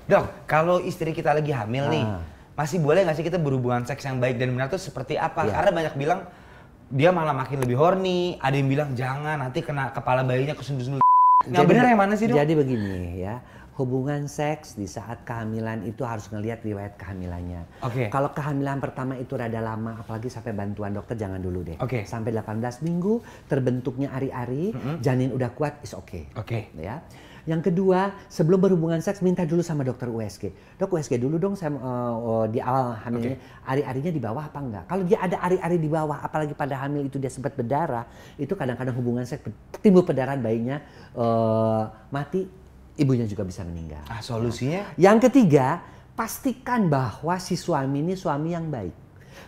Dok, kalau istri kita lagi hamil nih, masih boleh nggak sih kita berhubungan seks yang baik dan benar tuh seperti apa? Karena banyak bilang dia malah makin lebih horny, ada yang bilang jangan nanti kena kepala bayinya kesundul-sundul. Nah benar yang mana sih Dok? Jadi begini ya, hubungan seks di saat kehamilan itu harus ngelihat riwayat kehamilannya. Kalau kehamilan pertama itu rada lama, apalagi sampai bantuan dokter jangan dulu deh. Sampai 18 minggu terbentuknya ari-ari, janin udah kuat is okay. Ya. Yang kedua, sebelum berhubungan seks minta dulu sama dokter USG. Dok USG dulu dong saya di awal hamilnya ari-arinya di bawah apa enggak? Kalau dia ada ari-ari di bawah, apalagi pada hamil itu dia sempat berdarah, itu kadang-kadang hubungan seks timbul perdarahan bayinya mati, ibunya juga bisa meninggal. Solusinya? Yang ketiga, pastikan bahwa si suami ini suami yang baik.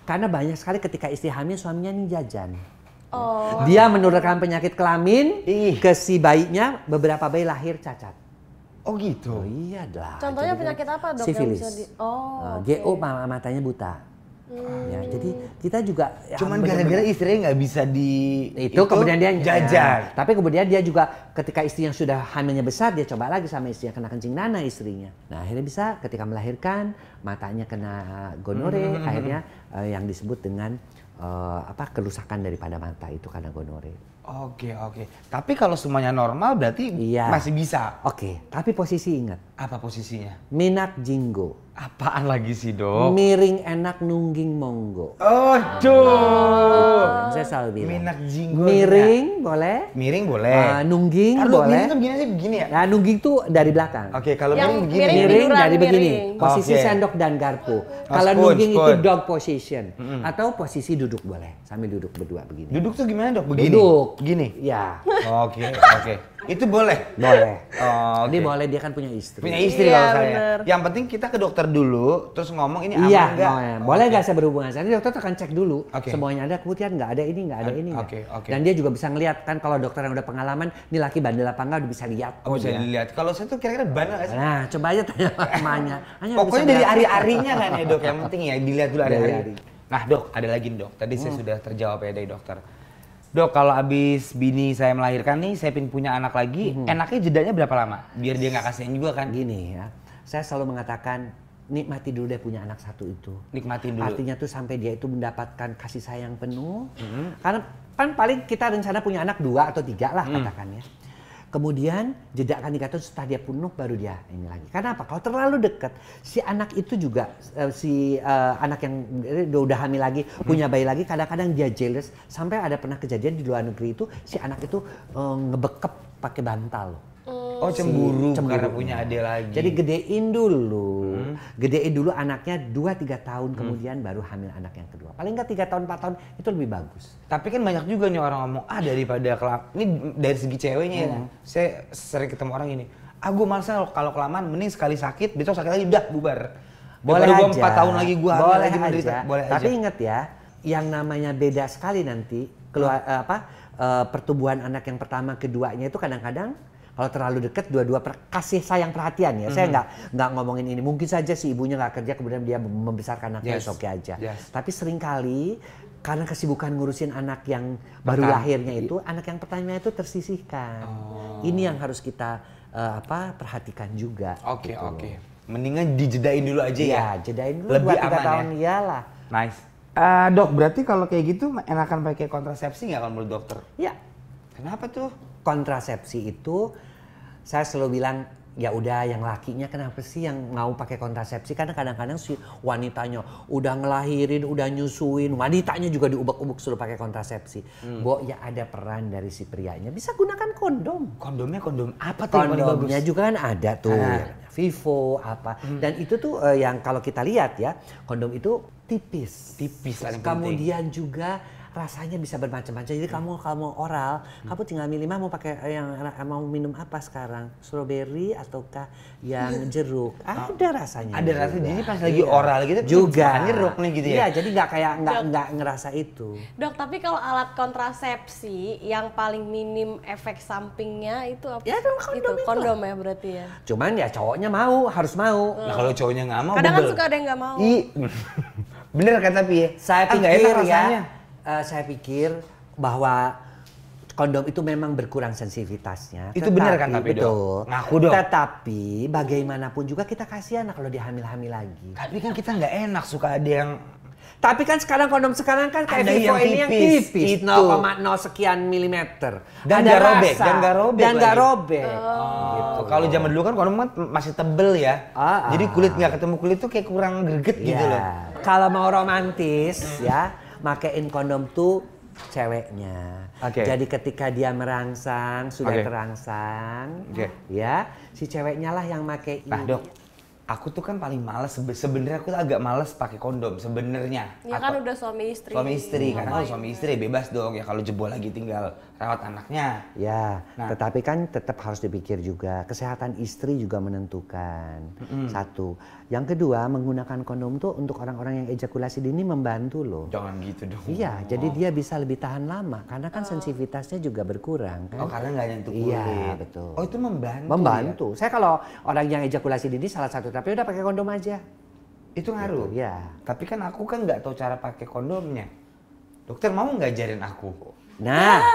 Karena banyak sekali ketika istri hamil suaminya ini jajan. Oh. Dia menurunkan penyakit kelamin ke si bayinya, beberapa bayi lahir cacat. Oh gitu. Oh iya lah. Contohnya penyakit apa dok? Sifilis. Yang bisa di... GO matanya buta. Ya, jadi kita juga cuman gara-gara istrinya nggak bisa itu kemudian dia jajan. Tapi kemudian dia juga ketika istri yang sudah hamilnya besar dia coba lagi sama istrinya kena kencing nanah istrinya. Nah akhirnya bisa ketika melahirkan matanya kena gonore, akhirnya yang disebut dengan kerusakan daripada mata itu karena gonore. Oke. Tapi kalau semuanya normal berarti masih bisa. Oke, tapi posisi ingat. Apa posisinya? Minak jinggo. Apaan lagi sih dok? Miring enak nungging monggo. Oh tuh. Saya selalu bilang. Minak jinggo. Miring boleh. Miring boleh. Nungging boleh. boleh. Miring tuh begini sih begini ya? Nah nungging tuh dari belakang. Oke, kalau miring begini. Miring dari begini. Miring. Posisi sendok dan garpu. Kalau nungging itu dog position. Atau posisi duduk boleh. Sambil duduk berdua begini. Duduk tuh gimana dok? Begini? Duduk. Begini? Ya. Oke. Itu boleh? Boleh. Oh, Ini boleh, dia kan punya istri. Punya istri kalau saya. Yang penting kita ke dokter dulu, terus ngomong ini aman nggak? Boleh nggak saya berhubungan? Jadi dokter akan cek dulu. Okay. Semuanya ada, kemudian nggak ada ini, nggak ada ini. Oke. Dan dia juga bisa ngelihat kan kalau dokter yang udah pengalaman, ini laki bandel apa enggak udah bisa lihat. Oh, bisa dilihat. Kalau saya tuh kira-kira bandel nggak sih? Nah, coba aja tanya mamanya. Pokoknya dari ari-arinya kan ya dok, yang penting ya dilihat dulu ari-ari. Nah dok, ada lagi nih dok. Tadi saya sudah terjawab ya dari dokter. Dok, kalau abis bini saya melahirkan nih, saya pengen punya anak lagi, enaknya jedanya berapa lama? Biar dia nggak kasihan juga kan? Gini ya, saya selalu mengatakan nikmati dulu deh punya anak satu itu. Nikmatin dulu. Artinya tuh sampai dia itu mendapatkan kasih sayang penuh. Karena kan paling kita rencana punya anak 2 atau 3 lah katakan ya. Kemudian jeda kan dikatakan setelah dia penuh baru dia ini lagi. Karena apa? Kalau terlalu dekat, si anak itu juga anak yang udah hamil lagi, punya bayi lagi, kadang-kadang dia jealous. Sampai ada pernah kejadian di luar negeri itu si anak itu ngebekep pakai bantal. Oh cemburu karena punya adik lagi. Jadi gedein dulu anaknya 2-3 tahun kemudian baru hamil anak yang kedua. Paling nggak 3 tahun 4 tahun itu lebih bagus. Tapi kan banyak juga nih orang ngomong daripada ini dari segi ceweknya ya. Saya sering ketemu orang ini. Gue males kalau kelamaan mending sekali sakit besok sakit lagi udah bubar. Boleh aja. 4 tahun lagi gue hamil lagi menderita. Boleh aja. Tapi ingat ya, yang namanya beda sekali nanti pertumbuhan anak yang pertama keduanya itu kadang-kadang kalau terlalu dekat dua-dua kasih sayang perhatian ya. Saya nggak ngomongin ini. Mungkin saja si ibunya nggak kerja kemudian dia membesarkan anaknya oke aja. Tapi seringkali karena kesibukan ngurusin anak yang baru lahirnya itu, anak yang pertama itu tersisihkan. Ini yang harus kita perhatikan juga. Oke. Mendingan dijedain dulu aja ya. Jedain dulu. Lebih 2-3 aman tahun ya. iyalah. Nice. Dok, berarti kalau kayak gitu enakan pakai kontrasepsi nggak kalau menurut dokter? Ya. Kenapa tuh? Kontrasepsi itu saya selalu bilang ya udah yang lakinya kenapa sih yang mau pakai kontrasepsi, karena kadang-kadang si wanitanya udah ngelahirin, udah nyusuin, wanitanya juga diubek-ubek suruh pakai kontrasepsi. Ya ada peran dari si prianya, bisa gunakan kondom. Kondomnya kondom apa tuh? Kondomnya juga kan ada tuh, Vivo apa. Dan itu tuh yang kalau kita lihat ya, kondom itu tipis kemudian juga rasanya bisa bermacam-macam. Jadi kamu kalau oral, kamu tinggal milih mau pakai mau minum apa sekarang? Strawberry ataukah yang jeruk? Ada rasanya. Ada rasanya. Jadi pas lagi oral gitu juga jeruk nih gitu ya. Iya, jadi nggak ngerasa itu. Dok, tapi kalau alat kontrasepsi yang paling minim efek sampingnya itu apa? Ya kondom ya berarti ya. Cuman ya cowoknya harus mau. Nah, kalau cowoknya nggak mau, kadang kan suka ada yang nggak mau. Bener kan tapi ya. Saya pikir bahwa kondom itu memang berkurang sensitivitasnya. Itu benar kan tapi betul. Dok? Ngaku dong. Tetapi bagaimanapun juga kita kasihan kalau dia hamil-hamil lagi. Tapi kan kita nggak enak suka ada yang. Tapi kan sekarang kondom sekarang kan kayak ada Vivo ini yang tipis, 0,0 sekian milimeter. Dan nggak robek, dan nggak robek. Gitu. Kalau zaman dulu kan kondom kan masih tebel ya. Jadi kulit nggak ketemu kulit tuh kayak kurang greget gitu loh. Kalau mau romantis ya, makein kondom tuh ceweknya. Jadi ketika dia merangsang, sudah terangsang, ya si ceweknya lah yang makein. Nah dok, Aku tuh kan paling males sebenarnya aku tuh agak males pakai kondom sebenarnya. Ya kan udah suami istri. Suami istri karena kalau suami istri bebas dong ya kalau jebol lagi tinggal rawat anaknya. Ya, Nah. tetapi kan tetap harus dipikir juga kesehatan istri juga menentukan. Satu. Yang kedua, menggunakan kondom tuh untuk orang-orang yang ejakulasi dini membantu loh. Jangan gitu dong. Iya, jadi dia bisa lebih tahan lama karena kan sensitivitasnya juga berkurang kan. Oh karena nggak nyentuh kulit. Iya, betul. Oh itu membantu. Membantu. Saya kalau orang yang ejakulasi dini salah satu, tapi udah pakai kondom aja. Itu ngaruh. Gitu, ya. Tapi kan aku kan nggak tahu cara pakai kondomnya. Dokter mau nggak ajarin aku? Nah,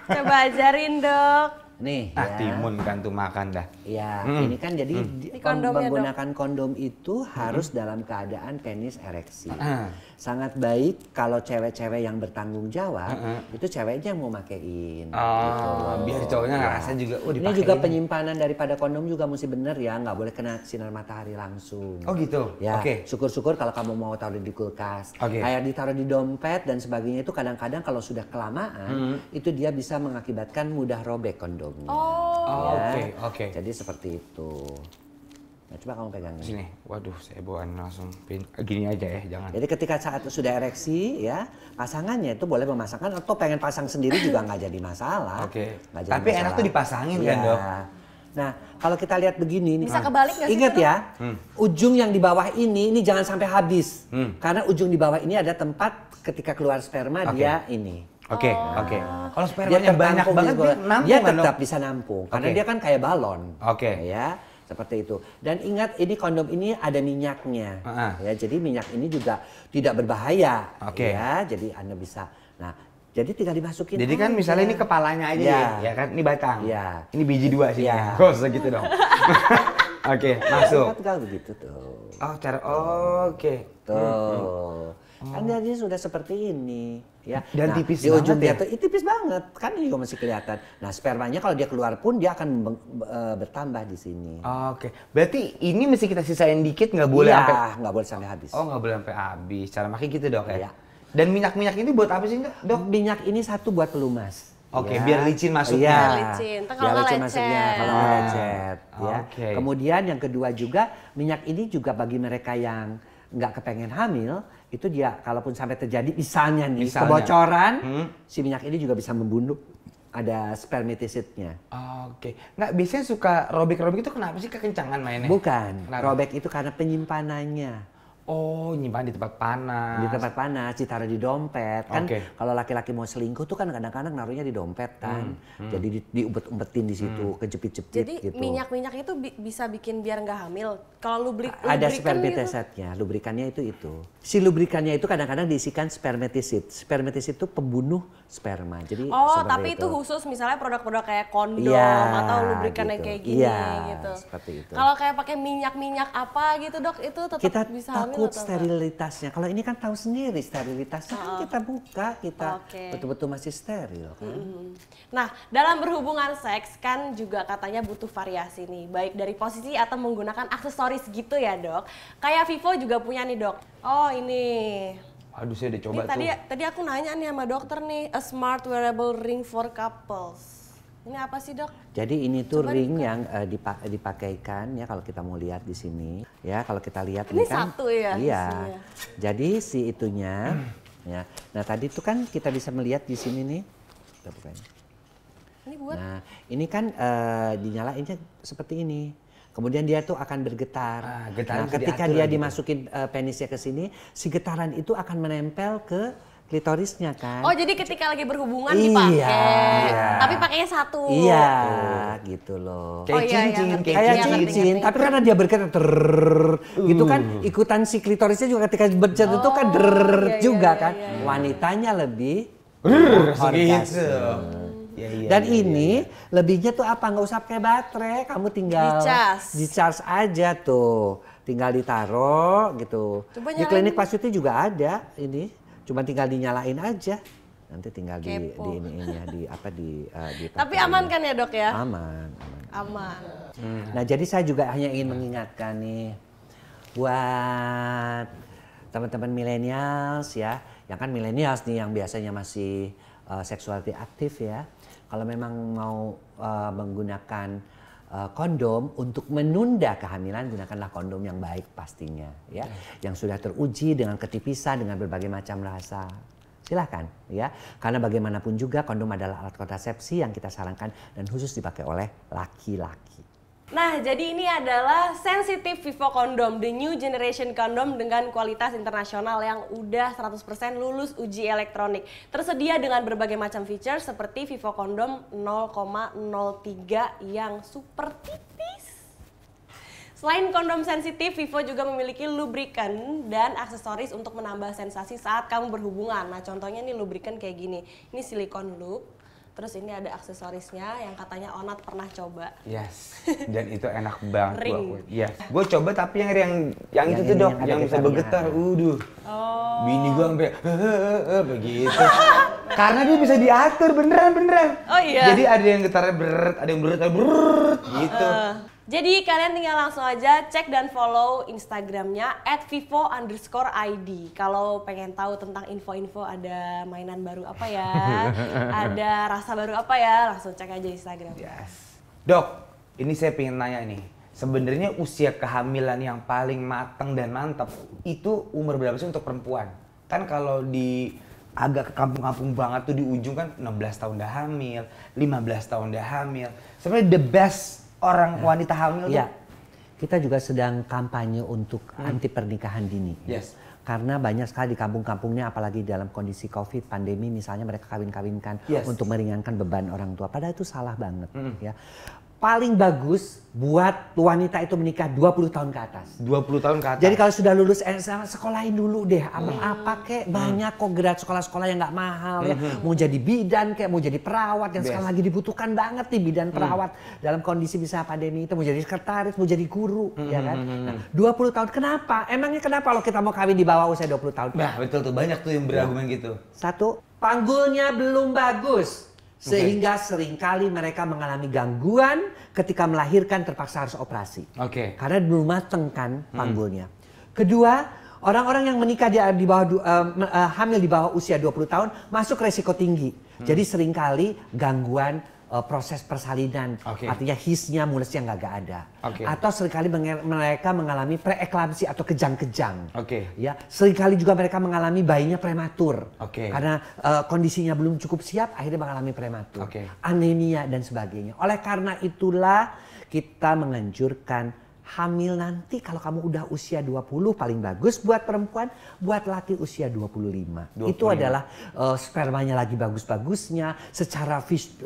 Coba ajarin dok. nih Ah ya. timun kan tuh makan dah. Ya, ini kan jadi Ini kondomnya, menggunakan kondom itu harus dalam keadaan penis ereksi. Ah. Sangat baik kalau cewek-cewek yang bertanggung jawab, itu ceweknya yang mau makein. Oh, biar cowoknya nggak rasa juga. Oh Ini dipakein. juga penyimpanan daripada kondom juga mesti bener ya, nggak boleh kena sinar matahari langsung. Oh gitu. Ya, Oke. syukur-syukur kalau kamu mau taruh di kulkas. Oke. Kayak ditaruh di dompet dan sebagainya itu kadang-kadang kalau sudah kelamaan, itu dia bisa mengakibatkan mudah robek kondomnya. Oh, Ya. oke. Jadi seperti itu. Nah, coba kamu pegang ini. Sini. Waduh, saya bawaan langsung gini aja ya, jangan. Jadi ketika saat sudah ereksi ya, pasangannya itu boleh memasangkan atau pengen pasang sendiri juga nggak jadi masalah. Oke. Nggak jadi Tapi enak tuh dipasangin kan, Dok? Nah, kalau kita lihat begini nih. Bisa kebalik nggak sih, Ingat Dok? ya, ujung yang di bawah ini jangan sampai habis. Karena ujung di bawah ini ada tempat ketika keluar sperma Oke. dia ini. Oke, oke. Kalau Dia spermanya banyak tertampung banget di bawah. dia nampung Dia kan, Dok? tetap bisa nampung karena Oke. dia kan kayak balon. Oke. Ya, seperti itu. Dan ingat ini kondom ini ada minyaknya. Ya, jadi minyak ini juga tidak berbahaya. Oke. Ya, jadi Anda bisa. Nah, jadi tinggal dimasukin. Jadi kan aja. misalnya ini kepalanya aja Ya. ya kan? Ini batang. Ya. Ini biji 2 sih. Ya. Oh, segitu dong. Oke, masuk. Tinggal begitu tuh. Oh, cara oke. Tuh. Kan dia sudah seperti ini, ya. Dan tipis di ujung banget dia tuh, tipis banget, kan ini juga masih kelihatan. Nah, spermanya kalau dia keluar pun dia akan bertambah di sini. Oke. Berarti ini mesti kita sisain dikit nggak boleh Iya, sampai. nggak boleh sampai habis. Oh, nggak boleh sampai habis. Cara makin gitu, Dok ya. Iya. Dan minyak-minyak ini buat apa sih, Dok? Minyak ini satu buat pelumas. Oke, ya. biar licin masuknya. Iya. Biar licin. Ntar kalau Biar nggak licin masuknya, lecet. kalau nggak lecet. Ya. Oke. Kemudian yang kedua juga, minyak ini juga bagi mereka yang nggak kepengen hamil, itu dia kalaupun sampai terjadi misalnya nih Misalnya. kebocoran, si minyak ini juga bisa membunuh ada spermaticidnya. Oke. Nggak, biasanya suka robek-robek itu kenapa sih kekencangan mainnya? Bukan, Kenapa? robek itu karena penyimpanannya. Oh, nyimpan di tempat panas. Di tempat panas, ditaruh di dompet. Kan Oke. kalau laki-laki mau selingkuh tuh kan kadang-kadang naruhnya di dompet kan. Jadi diumpet-umpetin di situ, kejepit-jepit Jadi gitu. minyak-minyak itu bisa bikin biar nggak hamil. Kalau Ada lubrikan gitu. spermaticidnya, lubrikannya itu. Si lubrikannya itu kadang-kadang diisikan spermaticid. Spermaticid itu pembunuh sperma. Jadi Oh, seperti tapi itu khusus misalnya produk-produk kayak kondom Iya, atau lubrikan yang gitu. kayak gini Iya, gitu. seperti itu. Kalau kayak pakai minyak-minyak apa gitu, Dok, itu tetap kita bisa hamil takut atau enggak? sterilitasnya. Kalau ini kan tahu sendiri sterilitasnya kan kita buka, kita Oke. betul-betul masih steril kan. Nah, dalam berhubungan seks kan juga katanya butuh variasi nih, baik dari posisi atau menggunakan aksesoris gitu ya, Dok. Kayak Vivo juga punya nih, Dok. Oh, ini. Aduh, saya udah coba Ini tadi tuh. tadi aku nanya nih sama dokter nih, a smart wearable ring for couples. Ini apa sih, Dok? Jadi ini tuh Coba ring yang dipakaikan ya kalau kita mau lihat di sini. Ya, kalau kita lihat Ini kan satu ya Iya. isinya? Jadi si itunya ya. Nah, tadi itu kan kita bisa melihat di sini nih. Kita bukain. Ini buat Nah, ini kan dinyalainnya seperti ini. Kemudian dia tuh akan bergetar. getaran Nah, bisa ketika diatur dia gitu. dimasukin penisnya ke sini, si getaran itu akan menempel ke klitorisnya kan. Oh, jadi ketika lagi berhubungan Iya. dipakai. Iya. Tapi pakainya satu. Iya, gitu loh. Kayak Oh, iya, cincin, iya, ngerti. Kayak Iya, ngerti, cincin, ngerti. tapi karena dia bergetar gitu kan ikutan si klitorisnya juga ketika bergetar itu kan iya, juga iya, kan. iya, iya. Wanitanya lebih Segitu. orgasme. Ya, iya, Dan iya, ini lebihnya tuh apa? Nggak usah pakai baterai, kamu tinggal Dicas. aja tuh, tinggal ditaruh gitu. Coba Di nyalain. klinik Pasuti juga ada ini, cuma tinggal dinyalain aja. Nanti tinggal di Kepo. ini ya di apa di Tapi aman kan ya, Dok ya? Aman, aman. Aman. Nah, jadi saya juga hanya ingin mengingatkan nih buat teman-teman milenials ya, yang kan milenials nih yang biasanya masih seksuality aktif ya. Kalau memang mau menggunakan kondom untuk menunda kehamilan, gunakanlah kondom yang baik pastinya, ya, yang sudah teruji dengan ketipisan, dengan berbagai macam rasa. Silahkan, ya, karena bagaimanapun juga kondom adalah alat kontrasepsi yang kita sarankan dan khusus dipakai oleh laki-laki. Nah, jadi ini adalah Sensitive Vivo Condom, the new generation condom dengan kualitas internasional yang udah 100% lulus uji elektronik. Tersedia dengan berbagai macam feature seperti Vivo Condom 0,03 yang super tipis. Selain kondom sensitif, Vivo juga memiliki lubrikan dan aksesoris untuk menambah sensasi saat kamu berhubungan. Nah, contohnya nih lubrikan kayak gini. Ini silikon loop. Terus ini ada aksesorisnya yang katanya Onat pernah coba. Yes. Dan itu enak banget. Ring. Yes. Gue coba tapi yang itu tuh dok, yang bisa bergetar. Oh. Bini gue sampai begitu. Karena dia bisa diatur beneran. Oh iya. Jadi ada yang getarnya beret, ada yang beret gitu. Jadi kalian tinggal langsung aja cek dan follow Instagramnya @vivo_id. Kalau pengen tahu tentang info-info ada mainan baru apa ya, ada rasa baru apa ya, langsung cek aja Instagram. Yes. Dok, ini saya pengen nanya nih. Sebenarnya usia kehamilan yang paling matang dan mantap itu umur berapa sih untuk perempuan? Kan kalau di agak ke kampung-kampung banget tuh di ujung kan 16 tahun udah hamil, 15 tahun udah hamil. Sebenarnya the best orang wanita hamil tuh. Kita juga sedang kampanye untuk anti pernikahan dini. Yes. Karena banyak sekali di kampung-kampungnya, apalagi dalam kondisi COVID, pandemi misalnya, mereka kawin-kawinkan untuk meringankan beban orang tua. Padahal itu salah banget. Ya. Paling bagus buat wanita itu menikah 20 tahun ke atas. 20 tahun ke atas. Jadi kalau sudah lulus SMA, sekolahin dulu deh. Apa kek, banyak kok grad sekolah-sekolah yang nggak mahal ya. Mau jadi bidan kek, mau jadi perawat yang sekarang lagi dibutuhkan banget nih, bidan perawat dalam kondisi bisa pandemi itu, mau jadi sekretaris, mau jadi guru, ya kan. Nah, 20 tahun kenapa? Emangnya kenapa kalau kita mau kawin di bawah usia 20 tahun? Nah, betul tuh, banyak tuh yang berargumen gitu. Satu, panggulnya belum bagus. Sehingga seringkali mereka mengalami gangguan ketika melahirkan, terpaksa harus operasi. Karena belum mateng kan panggulnya. Kedua, orang-orang yang menikah di bawah hamil di bawah usia 20 tahun masuk resiko tinggi. Jadi seringkali gangguan proses persalinan, artinya hisnya, mulusnya nggak ada. Atau seringkali mereka mengalami preeklamsi atau kejang-kejang. Ya, seringkali juga mereka mengalami bayinya prematur, karena kondisinya belum cukup siap, akhirnya mengalami prematur, anemia dan sebagainya. Oleh karena itulah kita menganjurkan hamil nanti kalau kamu udah usia 20 paling bagus buat perempuan, buat laki usia 25. Itu adalah spermanya lagi bagus-bagusnya, secara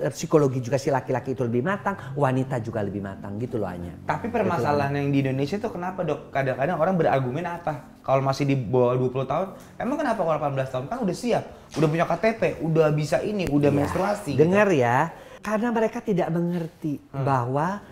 psikologi juga si laki-laki itu lebih matang, wanita juga lebih matang gitu loh Anya. Tapi permasalahan yang di Indonesia tuh kenapa dok? Kadang-kadang orang berargumen apa? Kalau masih di bawah 20 tahun, emang kenapa kalau 18 tahun? Kan udah siap, udah punya KTP, udah bisa ini, udah menstruasi. Dengar gitu. Ya, karena mereka tidak mengerti bahwa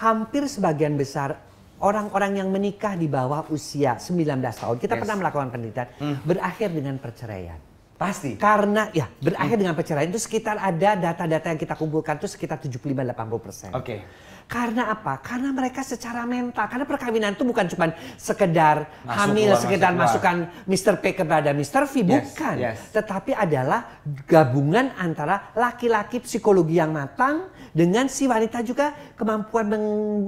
hampir sebagian besar orang-orang yang menikah di bawah usia 19 tahun, kita pernah melakukan penelitian, berakhir dengan perceraian. Pasti. Karena ya berakhir dengan perceraian itu sekitar ada data-data yang kita kumpulkan itu sekitar 75-80%. Karena apa? Karena mereka secara mental, karena perkawinan itu bukan cuma sekedar hamil, sekedar masukkan Mr. P kepada Mr. V, bukan. Tetapi adalah gabungan antara laki-laki psikologi yang matang dengan si wanita juga kemampuan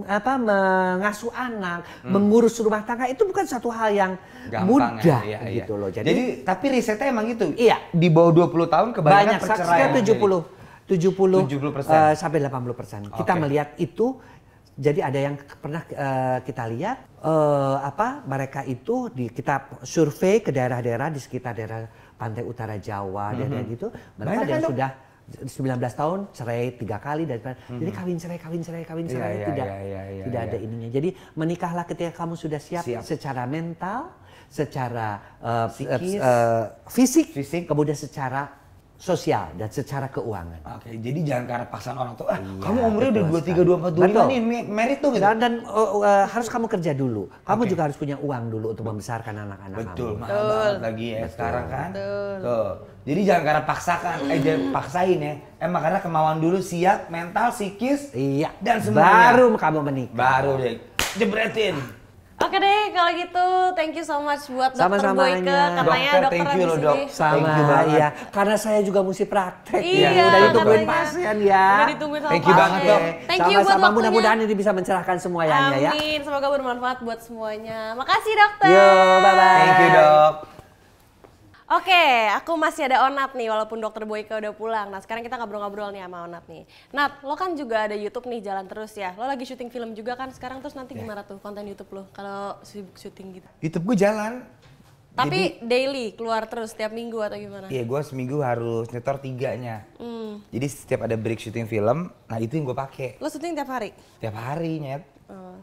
mengasuh anak, mengurus rumah tangga, itu bukan suatu hal yang gampang, mudah gitu loh. Jadi tapi risetnya emang gitu. Di bawah 20 tahun kebanyakan perceraian. Banyak, 70% sampai 80%. Kita melihat itu, jadi ada yang pernah kita lihat mereka itu kita survei ke daerah-daerah di sekitar daerah pantai utara Jawa, daerah gitu, mereka yang sudah 19 tahun cerai 3 kali jadi kawin cerai tidak ada ininya. Jadi menikahlah ketika kamu sudah siap. Secara mental, secara fisik, kemudian secara sosial dan secara keuangan. Jadi jangan karena paksaan orang tua, kamu umurnya udah 23, 24, 25 nih, merit tuh gitu. Dan harus kamu kerja dulu. Kamu juga harus punya uang dulu untuk membesarkan anak-anak kamu. Betul, mahal banget lagi ya sekarang kan. Tuh. Jadi jangan karena paksakan, jangan paksain ya. Emang karena kemauan dulu, siap, mental, psikis, dan semuanya. Baru kamu menikah. Baru deh, jebretin. Oke deh, kalau gitu thank you so much buat Dokter Sama-samanya. Boyke. Katanya Dokter, dokter thank you habis loh, Dok. ini. Sama Thank you banget. ya, karena saya juga mesti praktek Iya, ya. Udah ditungguin katanya. pasien ya. Udah ditungguin sama Thank you banget, pasien. Dok. Thank you buat Sama-sama, waktunya. mudah-mudahan ini bisa mencerahkan semuanya ya. Amin, semoga bermanfaat buat semuanya. Makasih dokter. Yo, bye-bye. Thank you, Dok. Oke, aku masih ada Onat nih walaupun dokter Boyke udah pulang. Nah sekarang kita ngobrol-ngobrol nih sama Onat nih. Nat, lo kan juga ada YouTube nih jalan terus ya. Lo lagi syuting film juga kan sekarang, terus nanti gimana tuh konten YouTube lo kalau sibuk syuting gitu? YouTube gue jalan. Tapi daily keluar terus setiap minggu atau gimana? Iya, gue seminggu harus nyetor 3-nya. Jadi setiap ada break syuting film, nah itu yang gue pakai. Lo syuting tiap hari? Tiap hari, Nyet.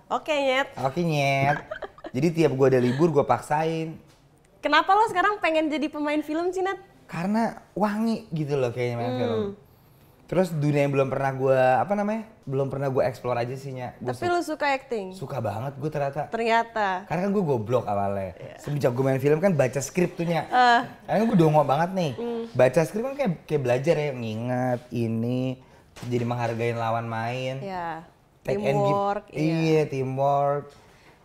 Oke, Nyet. Oke, Nyet. Jadi tiap gue ada libur, gue paksain. Kenapa lo sekarang pengen jadi pemain film sih, Nat? Karena wangi gitu loh kayaknya main film. Terus dunia yang belum pernah gue, belum pernah gue explore aja sih, Nya. Tapi lo suka acting? Suka banget gue ternyata. Ternyata. Karena kan gue goblok awalnya. Semenjak gue main film kan baca skrip tuh, Nya. Karena gue dongo banget nih. Baca skrip kan kayak belajar ya, nginget ini, jadi menghargai lawan main. Ya, Take and give. teamwork. Iya, teamwork.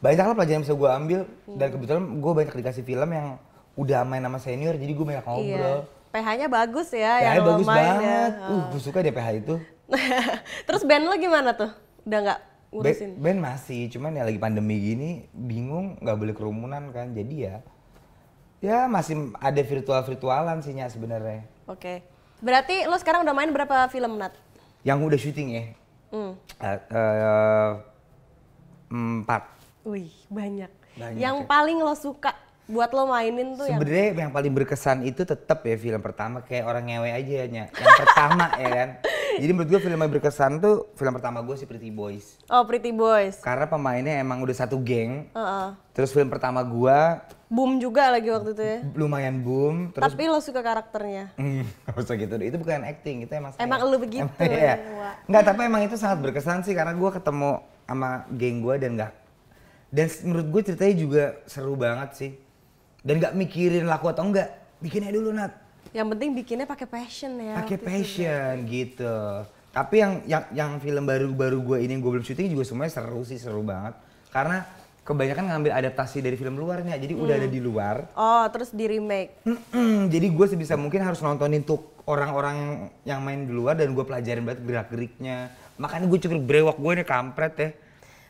Banyak lah pelajaran yang bisa gue ambil. Dan kebetulan gue banyak dikasih film yang udah main sama senior, jadi gue banyak ngobrol. Iya. PH-nya bagus ya, PH yang lo bagus main banget. ya. Gue suka deh PH itu. Terus band lo gimana tuh? Udah nggak ngurusin? Band masih, cuman ya lagi pandemi gini, bingung nggak boleh kerumunan kan. Jadi ya masih ada virtualan sih Nya sebenarnya. Oke. Berarti lo sekarang udah main berapa film, Nat? Yang udah syuting ya? 4. Wih, banyak. Banyak Yang ya. paling lo suka buat lo mainin tuh yang Sebenarnya yang paling berkesan itu tetap ya film pertama, kayak orang ngewe aja Nya. Yang pertama ya kan. Jadi menurut gue film yang berkesan tuh film pertama gue sih Pretty Boys. Oh, Pretty Boys. Karena pemainnya emang udah satu geng. Heeh. Terus film pertama gue Boom juga lagi waktu itu ya. lumayan boom. Terus Tapi lo suka karakternya. Gak usah gitu deh, itu bukan acting, itu emang saya. Emang lu begitu, Iya. Wak. Enggak, tapi emang itu sangat berkesan sih karena gue ketemu sama geng gue dan menurut gue ceritanya juga seru banget sih. Dan gak mikirin laku atau enggak, bikinnya dulu Nat. Yang penting bikinnya pakai passion ya. Pakai waktu itu. passion gitu. Tapi yang film baru-baru gue ini gue belum syuting juga semuanya seru banget. Karena kebanyakan ngambil adaptasi dari film luarnya, jadi udah ada di luar. Oh, terus di remake. Jadi gue sebisa mungkin harus nontonin tuh orang-orang yang main di luar dan gue pelajarin banget gerak-geriknya. Makanya gue cukup brewok gue nih kampret ya.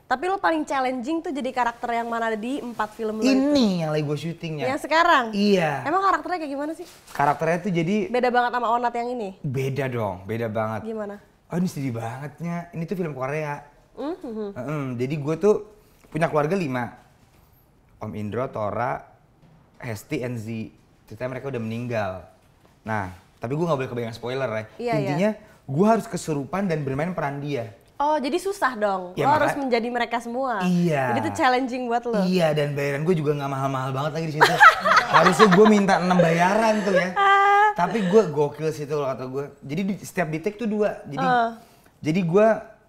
Tapi lo paling challenging tuh jadi karakter yang mana di 4 film lo itu? Ini yang lagi gue syutingnya. Yang sekarang? Iya. Emang karakternya kayak gimana sih? Karakternya tuh jadi Beda banget sama Onat yang ini? beda dong, beda banget. Gimana? Oh ini sedih bangetnya, ini tuh film Korea. Jadi gue tuh punya keluarga 5. Om Indro, Tora, Hesti, Enzi. Ceritanya mereka udah meninggal. Nah, tapi gue gak boleh kebanyakan spoiler ya. Iya, Intinya gue harus kesurupan dan bermain peran dia. Oh, jadi susah dong. Ya, Lo harus menjadi mereka semua. Iya. Jadi itu challenging buat lo. Iya, dan bayaran gue juga nggak mahal-mahal banget lagi di situ. Harusnya gue minta 6 bayaran tuh ya. Tapi gue gokil sih tuh kalau kata gue. Jadi setiap di take tuh 2. Jadi gue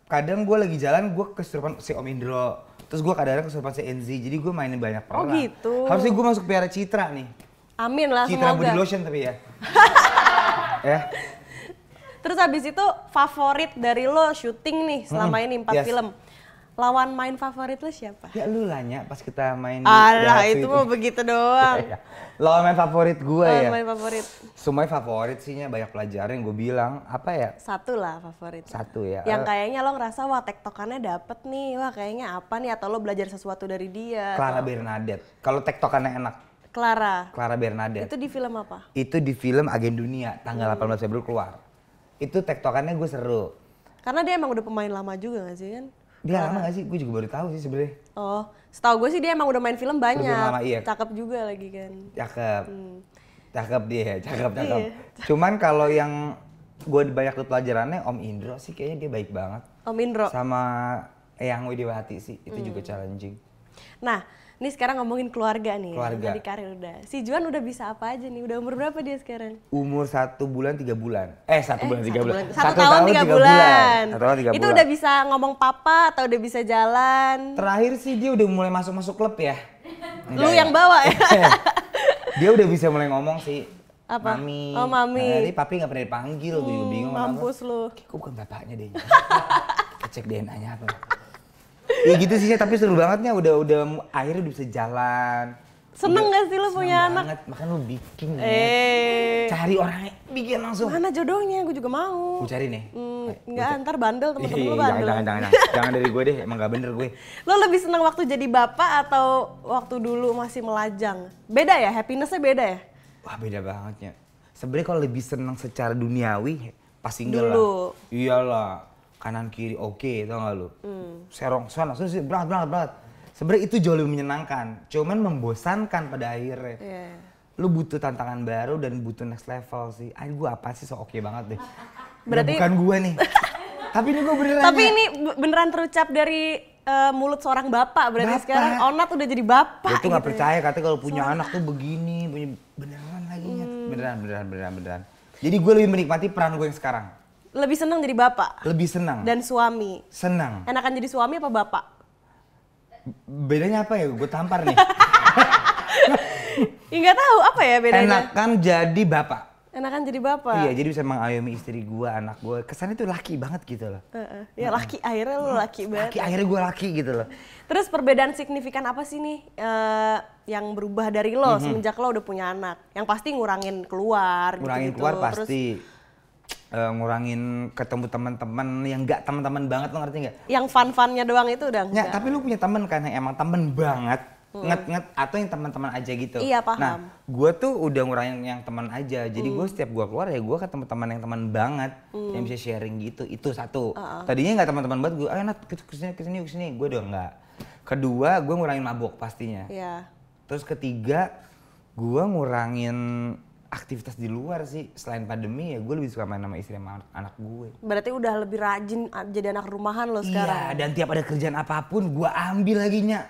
kadang gue lagi jalan gue kesurupan si Om Indro. Terus gue kadang-kadang kesurupan si Enzi. Jadi gue mainin banyak peran. Oh gitu. Harusnya gue masuk Piara Citra nih. Amin lah, Citra semoga. Body Lotion tapi ya. Ya. Terus habis itu favorit dari lo syuting nih selama ini 4 yes. film. Lawan main favorit lo siapa? Ya lu lah Nya, pas kita main di Alah, Yatsu itu mah begitu doang. Iya. Lawan main favorit gue ya. Main favorit. Semuanya favorit sih Nya, banyak pelajaran yang gue bilang. Apa ya? Satu lah favorit. Satu ya. Yang kayaknya lo ngerasa wah tektokannya dapet nih, wah kayaknya apa nih, atau lo belajar sesuatu dari dia. Clara Bernadette. Kalau tektokannya enak. Clara. Clara Bernadette. Itu di film apa? Itu di film Agen Dunia, tanggal 18 Februari keluar. Itu tektokannya gue seru. Karena dia emang udah pemain lama juga gak sih kan? Dia lama gak sih? Gue juga baru tahu sih sebenarnya. Oh, setahu gue sih dia emang udah main film banyak. lama, iya. Cakep juga lagi kan. Cakep. Cakep dia, cakep. Iya. Cuman kalau yang gue banyak tuh pelajarannya Om Indro sih kayaknya dia baik banget. Om Indro. Sama Eyang Widiwati sih, itu juga challenging. Nah, ini sekarang ngomongin keluarga nih. Keluarga. Tadi karir udah. Si Juan udah bisa apa aja nih? Udah umur berapa dia sekarang? Umur 1 bulan 3 bulan. 1 bulan 3 bulan. 1 tahun 3 bulan. 1 tahun 3 bulan. Itu udah bisa ngomong papa atau udah bisa jalan? Terakhir sih dia udah mulai masuk klub ya. Lu yang bawa ya? Dia udah bisa mulai ngomong sih. Apa? Mami. Oh, Mami. Tadi papi gak pernah dipanggil, gue juga bingung. Mampus lu. Kayak gue bukan bapaknya deh. Cek DNA-nya apa. Ya gitu sih, tapi seru bangetnya udah akhirnya udah bisa jalan. Seneng gak sih lu punya anak? Banget, makanya lu bikin ya. Cari orangnya, bikin langsung. Mana jodohnya? Gue juga mau. Gue cari nih. Enggak, ntar bandel temen-temen lu bandel. Jangan dari gue deh, emang gak bener gue. Lo lebih seneng waktu jadi bapak atau waktu dulu masih melajang? Beda ya? Happiness-nya beda ya? Wah beda bangetnya. Sebenarnya kalau lebih seneng secara duniawi, pasti enggak Dulu. lah. Iyalah, kanan kiri oke, tau gak lu? Serong, sana, berat. Sebenarnya itu jauh lebih menyenangkan, cuman membosankan pada akhirnya. Lu butuh tantangan baru dan butuh next level sih. Gue apa sih so oke banget deh. Berarti bukan gue nih. Tapi ini gue beneran. Tapi ini beneran terucap dari mulut seorang bapak. Berarti sekarang Onat udah jadi bapak. Gue tuh nggak gitu percaya katanya kalau punya anak tuh begini, beneran lagi beneran. Jadi gue lebih menikmati peran gue yang sekarang. Lebih senang jadi bapak. Lebih senang. Dan suami. Senang. Enakan jadi suami apa bapak? Bedanya apa ya? Gue tampar nih. Nggak tahu apa ya bedanya. Enakan jadi bapak. Enakan jadi bapak. Iya, jadi bisa mengayomi istri gue, anak gue. Kesannya tuh laki banget gitu loh. Ya laki, akhirnya lu laki banget. Akhirnya gue laki gitu loh. Terus perbedaan signifikan apa sih nih yang berubah dari lo semenjak lo udah punya anak? Yang pasti ngurangin keluar. Ngurangin keluar pasti. Ngurangin ketemu teman-teman yang nggak teman-teman banget, lo ngerti nggak? Yang fun-funnya doang itu udah enggak. Tapi lu punya temen kan yang emang temen banget, nget atau yang teman-teman aja gitu. Iya paham. Nah, gue tuh udah ngurangin yang teman aja. Jadi gue setiap gue keluar ya gue ketemu teman yang teman banget, yang bisa sharing gitu. Itu satu. Tadinya nggak teman-teman banget, gue, ayo Nat kesini. Gue udah nggak. Kedua, gue ngurangin mabok pastinya. Iya. Terus ketiga, gue ngurangin aktivitas di luar sih. Selain pandemi ya gue lebih suka main sama istri sama anak gue. Berarti udah lebih rajin jadi anak rumahan lo sekarang. Iya, dan tiap ada kerjaan apapun gue ambil lagi Nya.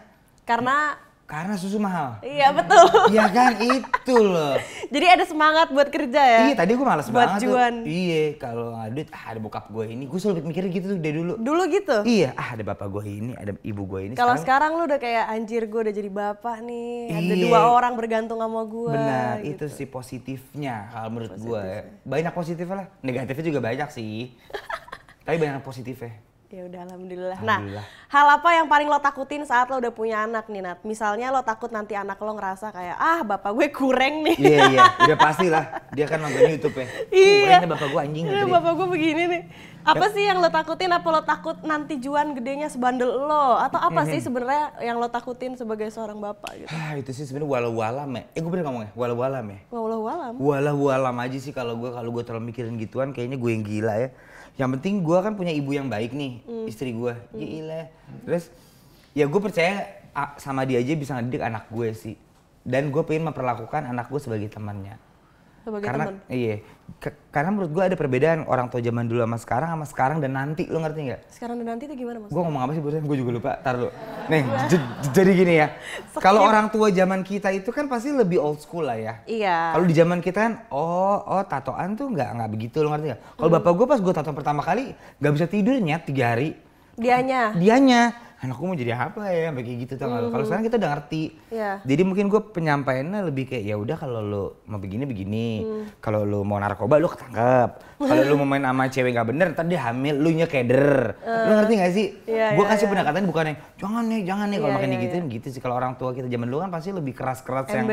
Karena susu mahal. Iya betul. Iya kan, itu loh. Jadi ada semangat buat kerja ya? Iya, tadi gue malas buat banget juan. tuh. Iya, kalau nggak duit, ada bokap gue ini. Gue selalu mikirin gitu tuh dari dulu. Dulu gitu? Iya, ada bapak gue ini, ada ibu gue ini. Kalau sekarang lu udah kayak anjir gue udah jadi bapak nih. Ada Iya. 2 orang bergantung sama gue. Benar, gitu. itu sih positifnya kalau menurut gue. Banyak positifnya lah, negatifnya juga banyak sih. Tapi banyak positifnya. Ya udah alhamdulillah. Nah, hal apa yang paling lo takutin saat lo udah punya anak nih Nat? Misalnya lo takut nanti anak lo ngerasa kayak bapak gue kurang nih. Iya, udah pasti lah. Dia kan nonton YouTube ya. Iya. Kurangnya bapak gue anjing gitu. Iya, bapak gue begini nih. Apa sih yang lo takutin? Apa lo takut nanti juan gedenya sebandel lo? Atau apa sih sebenarnya yang lo takutin sebagai seorang bapak gitu? Itu sih sebenarnya walau-walam ya. Gue bener ngomongnya, walau-walam ya. Walau-walam aja sih kalau gue terlalu mikirin gituan kayaknya gue yang gila ya. Yang penting gue kan punya ibu yang baik nih, istri gue. Gila. Terus ya gue percaya sama dia aja bisa ngedidik anak gue sih. Dan gue pengen memperlakukan anak gue sebagai temannya. Karena karena menurut gue ada perbedaan orang tua zaman dulu sama sekarang dan nanti, lo ngerti nggak? Sekarang dan nanti itu gimana maksudnya? Gue ngomong apa sih barusan? Gue juga lupa. Tar lu. Nih, jadi gini ya. Kalau orang tua zaman kita itu kan pasti lebih old school lah ya. Iya. Kalau di zaman kita kan, tatoan tuh nggak begitu, lo ngerti nggak? Kalau bapak gue pas gue tato pertama kali nggak bisa tidurnya 3 hari. Dianya. Anakku mau jadi apa ya, kayak gitu tau gak? Kalau sekarang kita udah ngerti. Jadi mungkin gue penyampaiannya lebih kayak ya udah kalau lo mau begini. Kalau lo mau narkoba lo ketangkep. Kalau lo mau main sama cewek nggak bener, ntar dia hamil, lu nya keder. Lo ngerti gak sih? Gue kasih pendekatan bukan yang jangan nih kalau makin gitu sih. Kalau orang tua kita zaman dulu kan pasti lebih keras-keras yang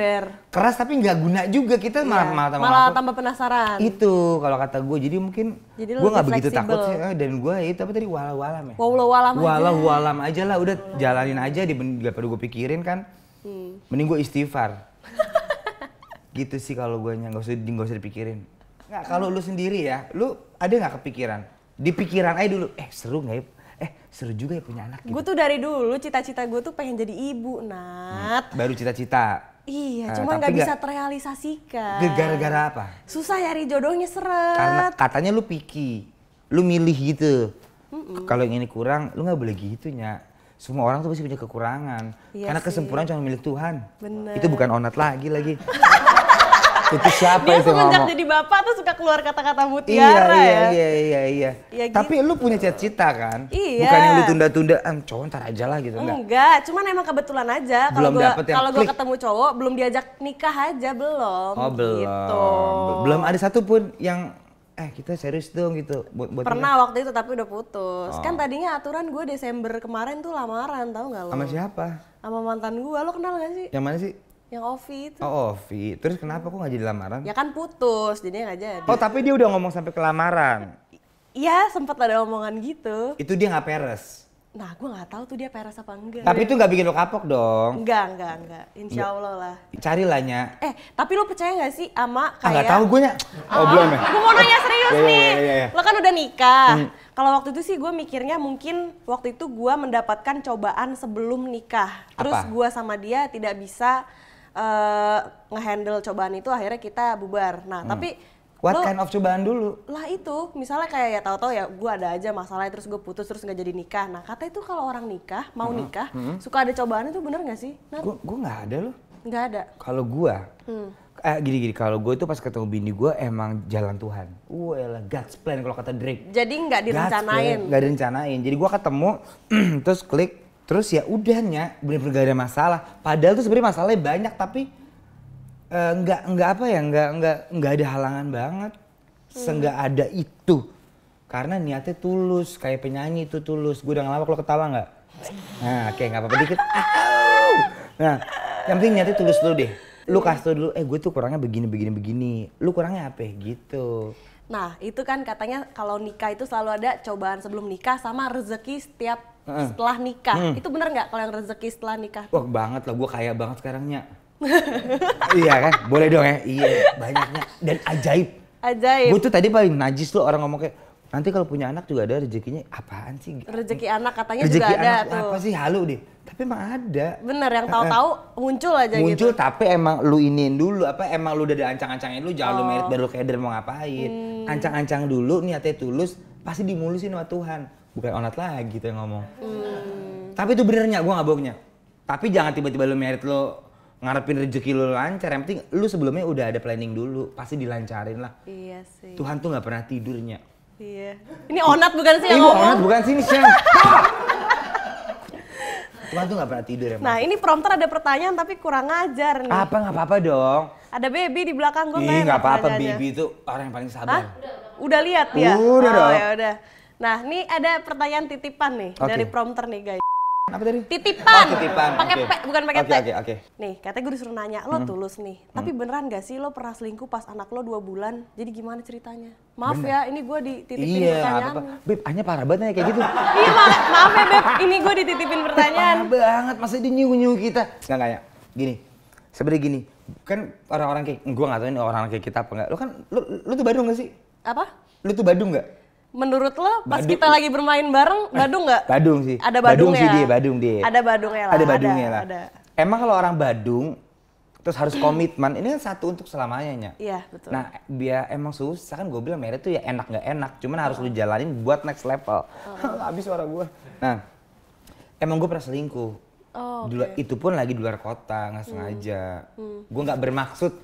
keras tapi nggak guna juga, kita malah tambah penasaran. Itu kalau kata gue, jadi mungkin gue nggak begitu takut sih. Dan gue itu apa tadi walau-walam ya. Walau-walam aja lah, udah jalanin aja daripada gue pikirin kan. Mending gue istighfar. Gitu sih kalau gue nggak usah dipikirin. Nggak, kalau lu sendiri ya, lu ada nggak kepikiran? Di pikiran aja dulu, seru nggak ya? Seru juga ya punya anak gitu. Gue tuh dari dulu cita-cita gue tuh pengen jadi ibu, Nat. Baru cita-cita? Iya, cuma nggak bisa terrealisasikan. Gara-gara apa? Susah nyari jodohnya, seret. Karena katanya lu picky, lu milih gitu. Kalau yang ini kurang, lu nggak boleh gitu Nya. Semua orang tuh pasti punya kekurangan. Karena kesempurnaan cuma milik Tuhan. Bener. Itu bukan Onat lagi. Itu siapa dia itu ngomong? Dia semenjak jadi bapak tuh suka keluar kata-kata mutiara Iya. Ya, tapi gitu. lu punya cita-cita kan? Iya. Bukan yang lu tunda-tunda, cowok ntar aja lah gitu. Enggak, cuman emang kebetulan aja. Kalau gue ketemu cowok, belum diajak nikah aja, belum. Oh belum. Gitu. Belum ada satupun yang kita serius dong gitu. Buat Pernah waktu itu tapi udah putus. Kan tadinya aturan gue Desember kemarin tuh lamaran, tahu nggak lo? Sama siapa? Sama mantan gue, lo kenal gak sih? Yang mana sih? Yang Ovi itu. Oh, Ovi. Terus kenapa kok nggak jadi lamaran? Ya kan putus, jadinya nggak jadi. Oh, tapi dia udah ngomong sampai ke lamaran. Iya, sempat ada omongan gitu. Itu dia nggak peres. Nah, gue nggak tahu tuh dia peres apa enggak. Tapi itu nggak bikin lo kapok dong. Enggak. Insya Allah lah. Carilah Nya. Tapi lo percaya nggak sih sama Ah, nggak kayak... tahu gue Nya. Oh, belum ya? Gue mau nanya serius Iya, nih. iya. Lo kan udah nikah. Kalau waktu itu sih gue mikirnya mungkin waktu itu gue mendapatkan cobaan sebelum nikah. Terus Apa? gue sama dia tidak bisa ngehandle cobaan itu, akhirnya kita bubar. Nah, tapi What lo, kind of cobaan dulu? lah itu, misalnya kayak ya tahu-tahu ya gue ada aja masalah terus gue putus terus nggak jadi nikah. Nah, kata itu kalau orang nikah, mau nikah, suka ada cobaan itu, bener nggak sih? Gue nggak ada loh. Nggak ada. Kalau gue, gini, kalau gue itu pas ketemu bini gue emang jalan Tuhan. Lah, God's plan kalau kata Drake. Jadi nggak direncanain. Nggak direncanain. Jadi gue ketemu, terus klik, terus ya udahnya, bener-bener gak ada masalah. Padahal tuh sebenarnya masalahnya banyak, tapi nggak ada halangan banget. Nggak ada itu. Karena niatnya tulus, kayak penyanyi itu tulus. Gue udah ngelawak, lo ketawa nggak? Nah, oke, nggak apa-apa dikit. Nah, yang penting niatnya tulus dulu deh. Lu kasih tau dulu, gue tuh kurangnya begini. Lu kurangnya apa gitu. Nah, itu kan katanya kalau nikah itu selalu ada cobaan sebelum nikah sama rezeki setiap setelah nikah. Itu bener nggak kalau yang rezeki setelah nikah? Wah, banget lah, gue kaya banget sekarangnya. Iya kan? Boleh dong ya? Iya, banyaknya. Dan ajaib. Gue tuh tadi paling najis tuh orang ngomong kayak, nanti kalau punya anak juga ada rezekinya. Apaan sih? Rezeki anak katanya rezeki juga ada anak, tuh. apa sih? Halu deh. Tapi emang ada. Bener, yang tahu-tahu muncul aja gitu. Muncul tapi emang lu iniin dulu, emang lu udah ada ancang-ancangnya dulu, jangan lu merit baru keder mau ngapain. Ancang-ancang dulu, niatnya tulus, pasti dimulusin sama Tuhan. Bukan onat lagi tuh yang ngomong. Tapi itu benernya, gue gak bohongnya. Tapi jangan tiba-tiba lu merit lu ngarepin rezeki lu lancar, yang penting lu sebelumnya udah ada planning dulu, pasti dilancarin lah. Iya sih. Tuhan tuh gak pernah tidurnya. Iya. Ini onat bukan sih yang Ibu ngomong? onat bukan sih, ini siapa? Tuhan tuh gak pernah tidur emang. Nah, ini prompter ada pertanyaan tapi kurang ajar nih. Apa, gak apa-apa dong. Ada baby di belakang gue. Ih, gak apa-apa, baby itu orang yang paling sabar. Hah? Udah lihat dia? Udah dong. Ya udah. Nah, ini ada pertanyaan titipan nih dari prompter nih, guys. Apa tadi? Titipan. Oh, titipan. Pakai Oke. P, bukan pakai T. Oke. Nih, katanya gue disuruh nanya, lo tulus nih. Tapi beneran gak sih lo pernah selingkuh pas anak lo 2 bulan? Jadi gimana ceritanya? Maaf ya, ini gue dititipin pertanyaan. Iya, apa-apa. Beb, Anya parah banget nih kayak gitu. Iya, maaf ya Beb, ini gue dititipin pertanyaan. Parah banget, masa dia nyiu-nyiu kita. Nggak ya. Gini, sebenarnya gini. Kan orang-orang kayak, gue nggak tahu ini orang kayak kita apa nggak. Lo kan, lo tuh Badung nggak sih? Apa? Lo tuh Badung nggak? Menurut lo pas Badung. kita lagi bermain bareng, Badung nggak? Badung sih. Ada Badung sih ya? dia, Badung dia. Ada Badungnya lah. Ada Badungnya lah. Ada. Emang kalau orang Badung, terus harus komitmen, ini kan satu untuk selamanya, Nya. Iya, betul. Nah, biar emang susah kan gue bilang merit tuh ya enak nggak enak, cuman harus lu jalanin buat next level. Habis suara gue. Nah, emang gue pernah selingkuh. Oh, Itu pun lagi di luar kota, nggak sengaja. Gue nggak bermaksud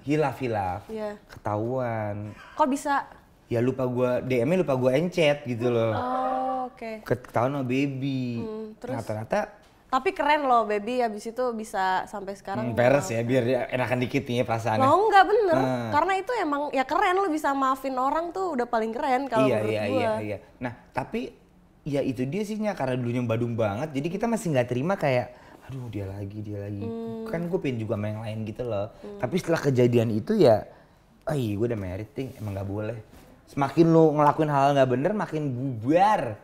hilaf-hilaf, ketahuan. Kok bisa? Ya lupa gue DM-nya, lupa gue encet gitu loh. Oh, oke. Ketahuan sama baby. Terus? Rata-rata Tapi keren loh, baby habis itu bisa sampai sekarang. peres ya, biar dia enakan dikit nih perasaannya. Lo enggak bener, karena itu emang ya keren, lo bisa maafin orang tuh udah paling keren kalau menurut gue. Iya. Nah, tapi ya itu dia sih Nya, karena dulunya Badung banget, jadi kita masih nggak terima kayak, aduh dia lagi. Kan gue pengen juga sama yang lain gitu loh. Tapi setelah kejadian itu ya, gue udah married nih, emang nggak boleh. Semakin lu ngelakuin hal nggak bener, makin bubar.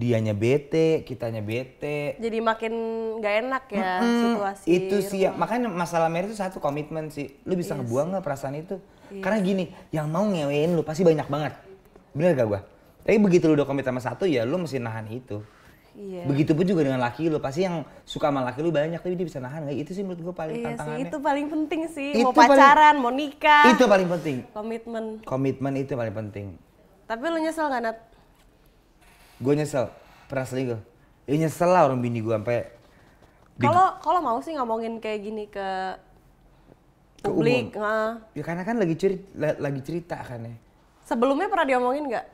Dianya bete, kitanya bete. Jadi makin nggak enak ya situasi. Itu sih, makanya masalah married itu satu komitmen sih. Lu bisa ngebuang nggak perasaan itu? Karena gini, yang mau ngewein lu pasti banyak banget. Bener gak gua? Tapi begitu lu udah komit sama satu ya lu mesti nahan itu. Iya. Begitupun juga dengan laki lu, pasti yang suka sama laki lu banyak tapi dia bisa nahan nggak? Itu sih menurut gua paling tantangannya. Sih, itu paling penting sih. Itu mau pacaran, mau nikah. Itu paling penting. Komitmen. Komitmen itu paling penting. Tapi lu nyesel nggak, Nat? Gue nyesel, pernah selingkuh. Ya nyesel lah orang bini gue sampai. Kalau mau sih ngomongin kayak gini ke publik. Ya karena kan lagi cerita kan ya. Sebelumnya pernah diomongin nggak?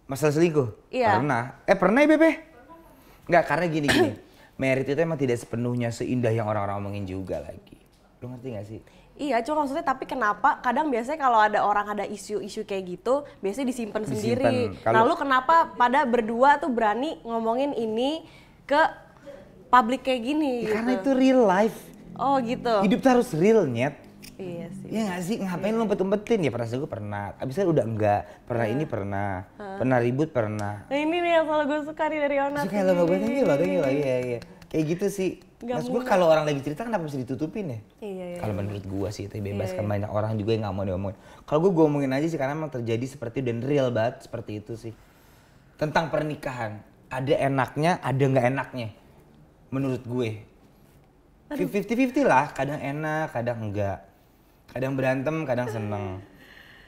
Masalah selingkuh? Iya. Pernah. Pernah ya Bebe? Nggak, karena gini. Merit itu emang tidak sepenuhnya seindah yang orang-orang omongin juga lagi. Lu ngerti gak sih? Iya, cuma maksudnya tapi kenapa biasanya kalau ada orang ada isu-isu kayak gitu, biasanya disimpan sendiri. Nah lu kenapa pada berdua tuh berani ngomongin ini ke publik kayak gini gitu? Karena itu real life. Oh gitu. Hidup tuh harus real, Nyet. Iya sih. Iya gak sih? Ngapain lu umpet-umpetin? Ya perasaan gue pernah. Abisnya udah enggak. Pernah ini pernah. Pernah ribut pernah. Nah ini nih yang selalu gue suka nih dari Onat. Suka lo gue thank you lah. Iya. Kayak gitu sih. Mas gue kalau orang lagi cerita kenapa mesti ditutupin ya? Iya. Kalau menurut gue sih itu bebas kan banyak orang juga yang nggak mau diomongin. Kalau gue ngomongin aja sih karena emang terjadi seperti dan real banget seperti itu sih. Tentang pernikahan ada enaknya, ada nggak enaknya. Menurut gue 50-50 lah. Kadang enak, kadang enggak. Kadang berantem, kadang seneng.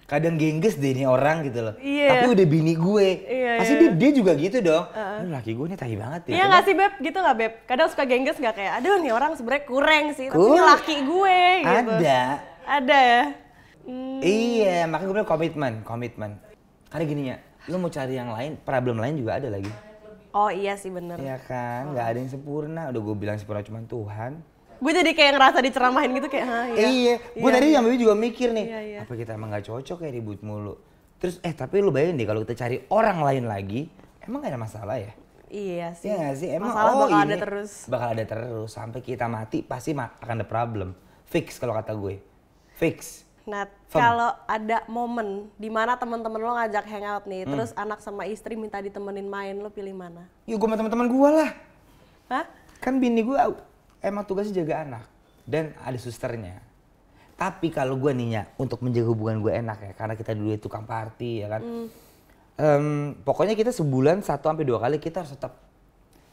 Kadang gengges deh nih orang gitu loh. Iya. Tapi udah bini gue. Iya, Pasti dia juga gitu dong. Lu laki gue nih tai banget ya. Iya nggak sih Beb? Gitu nggak Beb? Kadang suka gengges nggak kayak, aduh nih orang sebenarnya kurang sih, tapi ini laki gue gitu. Ada ya? Iya, makanya gue bilang komitmen. Karena gini ya, lu mau cari yang lain, problem lain juga ada lagi. Oh iya sih bener. Iya kan, nggak ada yang sempurna. Udah gue bilang sempurna cuma Tuhan. Gue jadi kayak ngerasa diceramahin gitu kayak, Iya, gue tadi yang juga mikir nih, Iya. apa kita emang nggak cocok ya ribut mulu. Terus tapi lu bayangin deh kalau kita cari orang lain lagi, emang gak ada masalah ya? Iya sih. Iya gak sih? Emang masalah bakal ini ada terus. Bakal ada terus, sampai kita mati pasti akan ada problem. Fix kalau kata gue, fix. Nah, kalau ada momen di mana teman-teman lo ngajak hangout nih, terus anak sama istri minta ditemenin main, lo pilih mana? Ya gue sama teman-teman gue lah. Hah? Kan bini gue emang tugasnya jaga anak dan ada susternya. Tapi kalau gue nih untuk menjaga hubungan gue enak ya, karena kita dulu tukang party ya kan. Pokoknya kita sebulan 1-2 kali kita harus tetap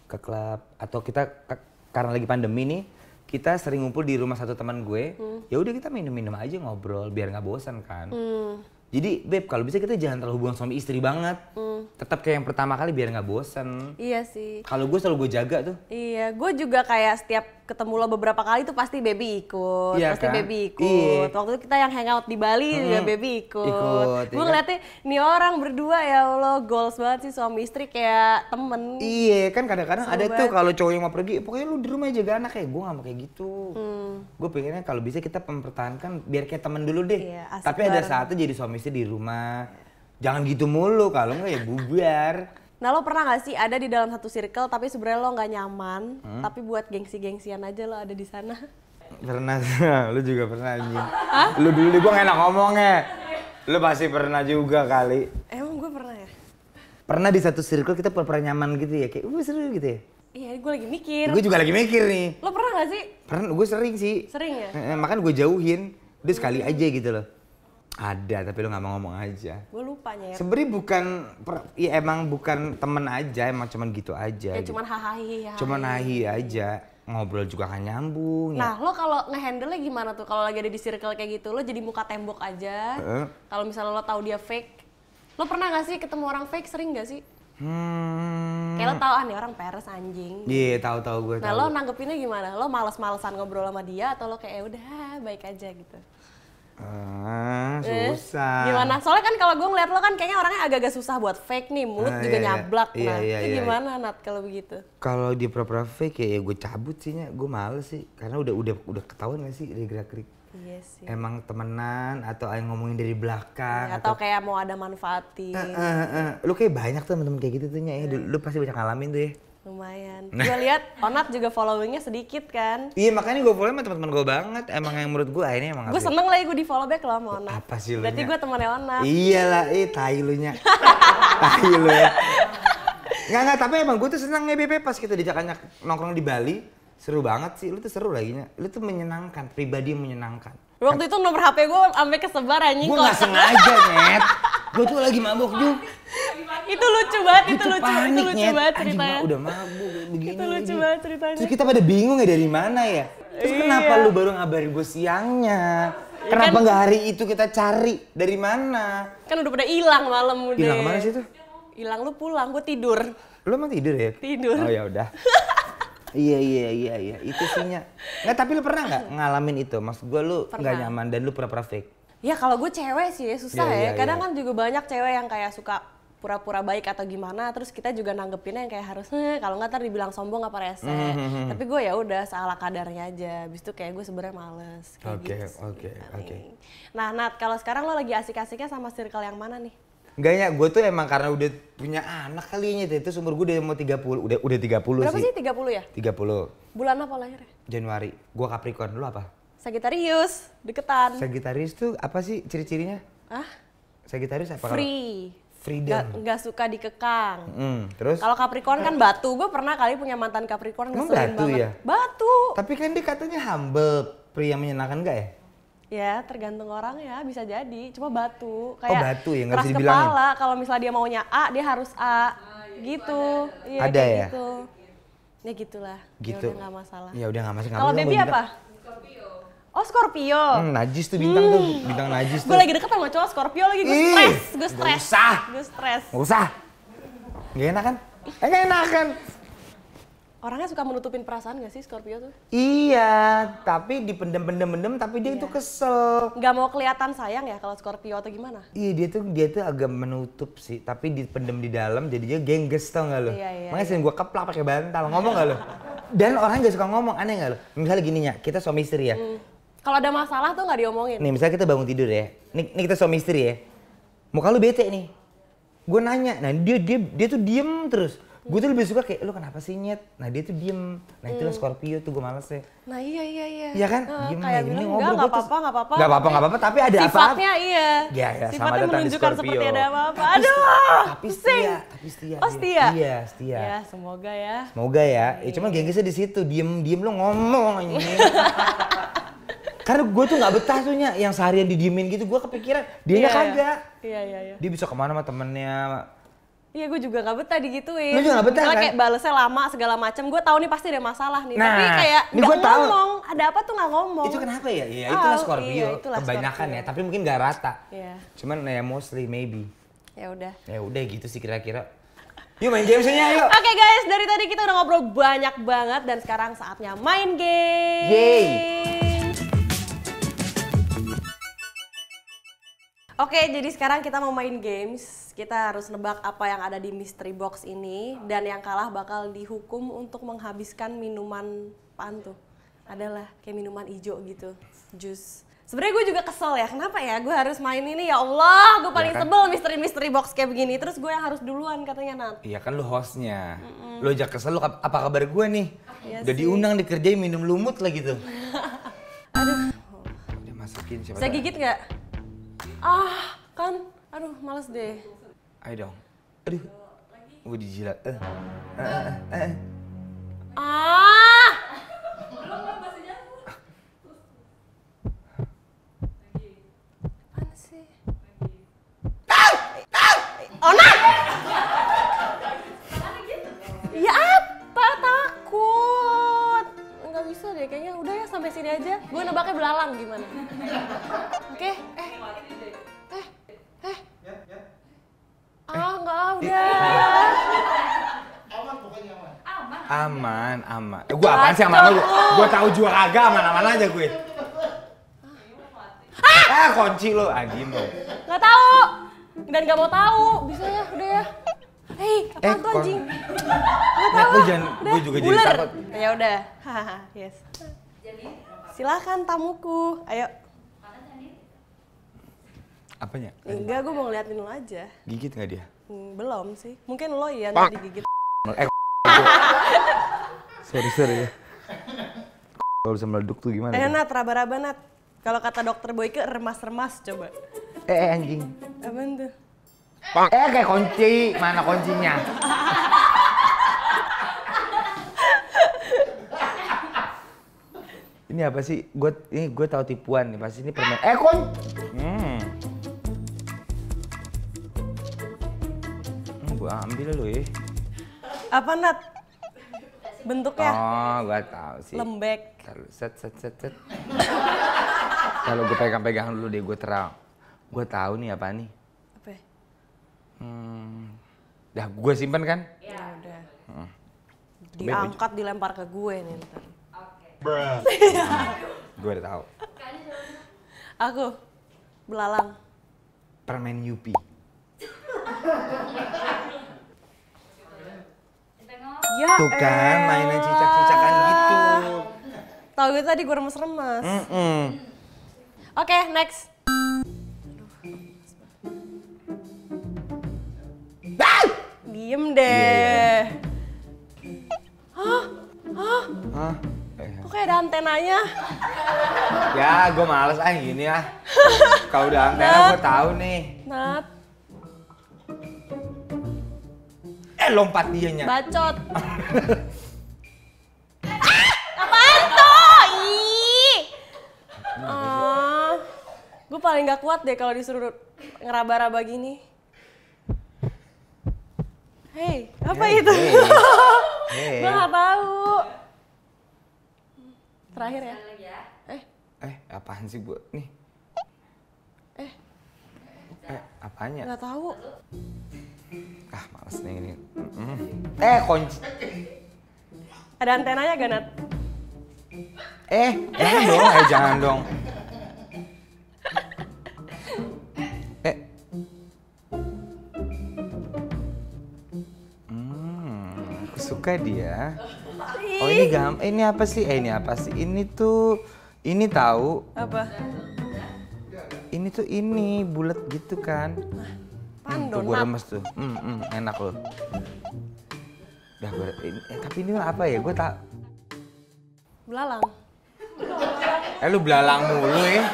ke klub atau kita karena lagi pandemi nih, kita sering ngumpul di rumah satu teman gue. Ya udah kita minum-minum aja ngobrol biar nggak bosan kan. Jadi Beb kalau bisa kita jangan terlalu hubungan suami istri banget. Tetap kayak yang pertama kali biar nggak bosan. Iya sih. Kalau gue selalu gue jaga tuh. Iya, gue juga kayak setiap ketemu lo beberapa kali tuh pasti baby ikut, Iya pasti kan? baby ikut. Iya. Waktu itu kita yang hangout di Bali juga baby ikut. Gue iya ngeliatnya nih orang berdua ya Allah goals banget sih suami istri kayak temen. Iya kan kadang-kadang ada Seru tuh banget. kalau cowok yang mau pergi, pokoknya lu di rumah jaga anak ya. Gue gak mau kayak gitu. Gue pengennya kalau bisa kita mempertahankan biar kayak temen dulu deh. Iya, asik Tapi ada bareng. saatnya jadi suami istri di rumah. Jangan gitu mulu, kalau enggak ya bubar. Nah lo pernah gak sih ada di dalam satu circle tapi sebenarnya lo nggak nyaman, tapi buat gengsi-gengsian aja lo ada di sana? Pernah, lu juga pernah anjing. Lu dulu gue gak enak ngomongnya. Lu pasti pernah juga kali. Emang gue pernah ya? Pernah di satu circle kita pura-pura nyaman gitu ya, kayak seru gitu ya. Iya, gue lagi mikir. Gue juga lagi mikir nih. Lo pernah gak sih? Pernah, gue sering sih. Sering ya? Makanya gue jauhin, udah sekali aja gitu loh. Ada, tapi lu gak mau ngomong aja. Gue lupa ya. Sebenarnya ya emang bukan temen aja, emang cuman gitu aja. Kayak gitu. cuman hahaha. Cuman nahi aja, ngobrol juga kan nyambung ya. Nah, lo kalau ngehandle-nya gimana tuh kalau lagi ada di circle kayak gitu? Lo jadi muka tembok aja. Kalau misalnya lo tahu dia fake. Lo pernah gak sih ketemu orang fake? Sering gak sih? Kayak lo tahu nih orang peres anjing. Iya, tahu gue. Nah, lo nanggepinnya gimana? Lo males-malesan ngobrol sama dia atau lo kayak udah baik aja gitu? Susah. Gimana? Soalnya kan kalau gue ngeliat lo kan kayaknya orangnya agak-agak susah buat fake nih, mulut juga iya. nyablak. Iya, Nah, iya, itu iya, gimana Nat kalau begitu? Kalau dia pura-pura fake ya gue cabut sih, gue males sih. Karena udah ketahuan gak sih dari gerak-gerik. Iya sih. Emang temenan atau yang ngomongin dari belakang Atau kayak mau ada manfaatin. Lu kayak banyak tuh temen-temen kayak gitu tuh ya. Lu pasti banyak ngalamin tuh ya. Lumayan. Gue lihat Onat juga followingnya sedikit kan. Iya makanya gue follow sama teman-teman gue banget. Emang yang menurut gue ini emang Gue seneng lagi gue di follow back lo sama Onat. Apa sih lu Berarti nya? gue temannya Onat. Iya lah, tai lu nya. Tai lu ya. Nggak, tapi emang gue tuh seneng nge-BP pas kita diajak nongkrong di Bali. Seru banget sih, lu tuh seru lagi nya. Lu tuh menyenangkan, pribadi yang menyenangkan. Waktu itu nomor HP gue sampai kesebar anjing. Gue nggak sengaja, Net. Gue tuh lagi mabuk juga. Itu lucu banget, Gue itu tuh lucu panik, Net. banget Anjing, ceritanya. gua udah mabuk begini. Itu lucu lagi. banget ceritanya. Terus kita pada bingung ya dari mana ya? Terus Iya. kenapa lu baru ngabarin gue siangnya? Kenapa nggak hari itu kita cari? Dari mana? Kan udah pada hilang malam udah. Hilang kemana sih tuh? Hilang lu pulang, gue tidur. Lu emang tidur ya? Tidur. Oh ya udah. Iya, itu sihnya. Nggak, tapi lu pernah nggak ngalamin itu? Maksud gue lu nggak Pernah. nyaman dan lu pura-pura fake. Ya kalau gue cewek sih ya susah Iya, ya. iya, Kadang iya. kan juga banyak cewek yang kayak suka pura-pura baik atau gimana, terus kita juga nanggepinnya yang kayak harus kalau nggak ntar dibilang sombong apa rese. Tapi gue ya udah seala kadarnya aja. Habis itu kayak gue sebenarnya males kayak gitu. Oke. Nah, Nat, kalau sekarang lo lagi asik-asiknya sama circle yang mana nih? Enggak ya, gue tuh emang karena udah punya anak kalinya itu umur gue udah mau 30, udah 30 Berapa sih. sih 30 ya? 30. Bulan apa lahirnya? Januari. Gue Capricorn, lu apa? Sagittarius, deketan. Sagittarius tuh apa sih ciri-cirinya? Ah? Sagittarius apa? Free. Freedom. Nggak suka dikekang. Terus? Kalau Capricorn kan batu. Gue pernah kali punya mantan Capricorn Emang ngeselin batu banget. ya? Batu. Tapi kan dia katanya humble, pria menyenangkan gak ya? Ya tergantung orang ya, bisa jadi. Cuma batu. Batu ya, nggak keras bisa dibilangin. kepala. Kalau misalnya dia maunya A, dia harus A. Gitu. Iya, Ada kayak ya? Gitu. Ya gitulah. Gitu. Ya udah nggak masalah. Ya udah nggak masalah. Kalau baby apa? Oh, Scorpio. Najis tuh bintang tuh, bintang najis tuh. Gue lagi deket sama cowok Scorpio lagi, gue Ih, stres. Gue nggak stres. usah. Gue stres. Nggak usah. Gak enak kan? Gak enak kan? Orangnya suka menutupin perasaan gak sih Scorpio tuh? Iya, tapi dipendem-pendem tapi dia itu kesel. Nggak mau kelihatan sayang ya kalau Scorpio atau gimana? Iya dia tuh agak menutup sih, tapi dipendem di dalam jadinya gengges tau gak lo? Iya, Makanya sering gue keplak pakai bantal, ngomong gak lo? Dan orang gak suka ngomong, aneh gak lo? Misalnya gini ya, kita suami istri ya. Kalau ada masalah tuh nggak diomongin. Nih misalnya kita bangun tidur ya, nih kita suami istri ya. Muka lu bete nih, gue nanya, nah dia tuh diem terus. Gue tuh lebih suka kayak, lu kenapa sih nyet? Nah dia tuh diem, nah itulah Scorpio tuh gue males ya. Nah iya. Iya kan? Kayak Gimana? bilang Ini enggak gua tuh- apa-apa. Nggak apa-apa, tapi ada apa-apa. Sifatnya iya. Ya, sama Sifatnya datang di menunjukkan Scorpio. seperti ada apa-apa. Tapi Aduh, Tapi pusing. setia. Oh setia? Iya, setia. Ya semoga ya. Semoga ya. Cuman genggesnya di situ, diem lu ngomong anjing. Karena gue tuh nggak betah tuh Nya, yang seharian didiemin gitu, gue kepikiran dianya kagak. Iya. Dia bisa kemana sama temennya. Iya, gue juga gak betah digituin. Lu juga nggak betah, Misalnya kan? kayak balesnya lama segala macam. Gue tahu nih pasti ada masalah nih. Nah, tapi kayak ini nggak gua tahu. ngomong. Ada apa tuh nggak ngomong. Itu kenapa ya? Iya, itulah Tahu, Scorpio. iya, itulah Kebanyakan Scorpio. ya, tapi mungkin nggak rata. Iya. Cuman ya mostly maybe. Ya udah. Ya udah gitu sih kira-kira. Yuk main gamesnya yuk. Oke guys, dari tadi kita udah ngobrol banyak banget dan sekarang saatnya main game. Yeay. Oke, jadi sekarang kita mau main games. Kita harus nebak apa yang ada di mystery box ini dan yang kalah bakal dihukum untuk menghabiskan minuman apaan tuh? Adalah kayak minuman hijau gitu, jus. Sebenarnya gue juga kesel ya, kenapa ya gue harus main ini ya Allah, gue paling Ya kan? sebel mystery box kayak begini. Terus gue yang harus duluan katanya Nat. Iya kan lu hostnya. Lu ajak kesel lu apa kabar gue nih? Iya Udah sih. diundang dikerjain minum lumut lah gitu. Aduh, Udah masukin siapa bisa tahu. gigit nggak? Ah, kan, aduh males deh. Ayo dong. Aduh. Gue dijilat. Ah! Apaan sih? Oh, nah! Ya apa? Takut. Nggak bisa deh, kayaknya udah ya sampai sini aja. Gue nebaknya belalang gimana? Oke? Ah, nggak, udah. Aman. Gue apaan sih aman lu? Gue tahu jual agak aman aja gue. Kunci lo Agim lo. Nggak tahu dan nggak mau tahu. Bisa ya, udah ya. Hei, apaan tuh kon- anjing? Nggak tahu. Lu jangan, gue juga jadi Buler. takut. Ya udah, hahaha, yes. Silakan tamuku, ayo. Apanya? Enggak, gue mau ngeliatin lo aja. Gigit nggak dia? Belum sih, mungkin lo iya nanti digigit. Sorry ya. Kalau bisa meleduk tuh gimana? Nat, raba-raba Nat. Kalau kata dokter Boyke, remas-remas coba. Anjing. Apaan tuh? Kayak kunci. Mana kuncinya? Ini apa sih? Gue tahu tipuan nih. Pasti ini permen. Gue ambil lo ya. Apa Nat? Bentuknya Oh, gue tahu sih. lembek. Lalu set. Kalau gue pegang dulu deh, gue terang. Gue tahu nih apa nih. Apa? Ya? Dah gue simpen kan? Ya udah. Diangkat, dilempar ke gue nih ntar. Gue udah tahu. Aku belalang. Permen Yupi. Ya, Tuh kan, mainan cicak-cicakan gitu. Tahu gitu tadi gue remes-remes. Oke, next. Diem deh. Hah? Hah? Kok kayak ada antenanya? Ya, gue males gini ah. Kalau udah antena gue tahu nih. Nat, Lompat dianya. bacot. Apaan tuh? Ih. Gue paling gak kuat deh kalau disuruh ngeraba-raba gini. Hei, apa itu? Hey. Gue gak tahu. Terakhir ya? Apaan sih bu? Nih. Apanya? Gak tahu. Males nih ini. Kunci. Ada antenanya gak, Nat? Jangan dong, jangan dong. Aku suka dia. Oh ini apa sih? Ini apa sih? Ini tahu. Apa? Ini bulat gitu kan? Tuh gue remes tuh. Enak loh. Tapi ini apa ya? Gue tak. Belalang. Lu belalang mulu ya.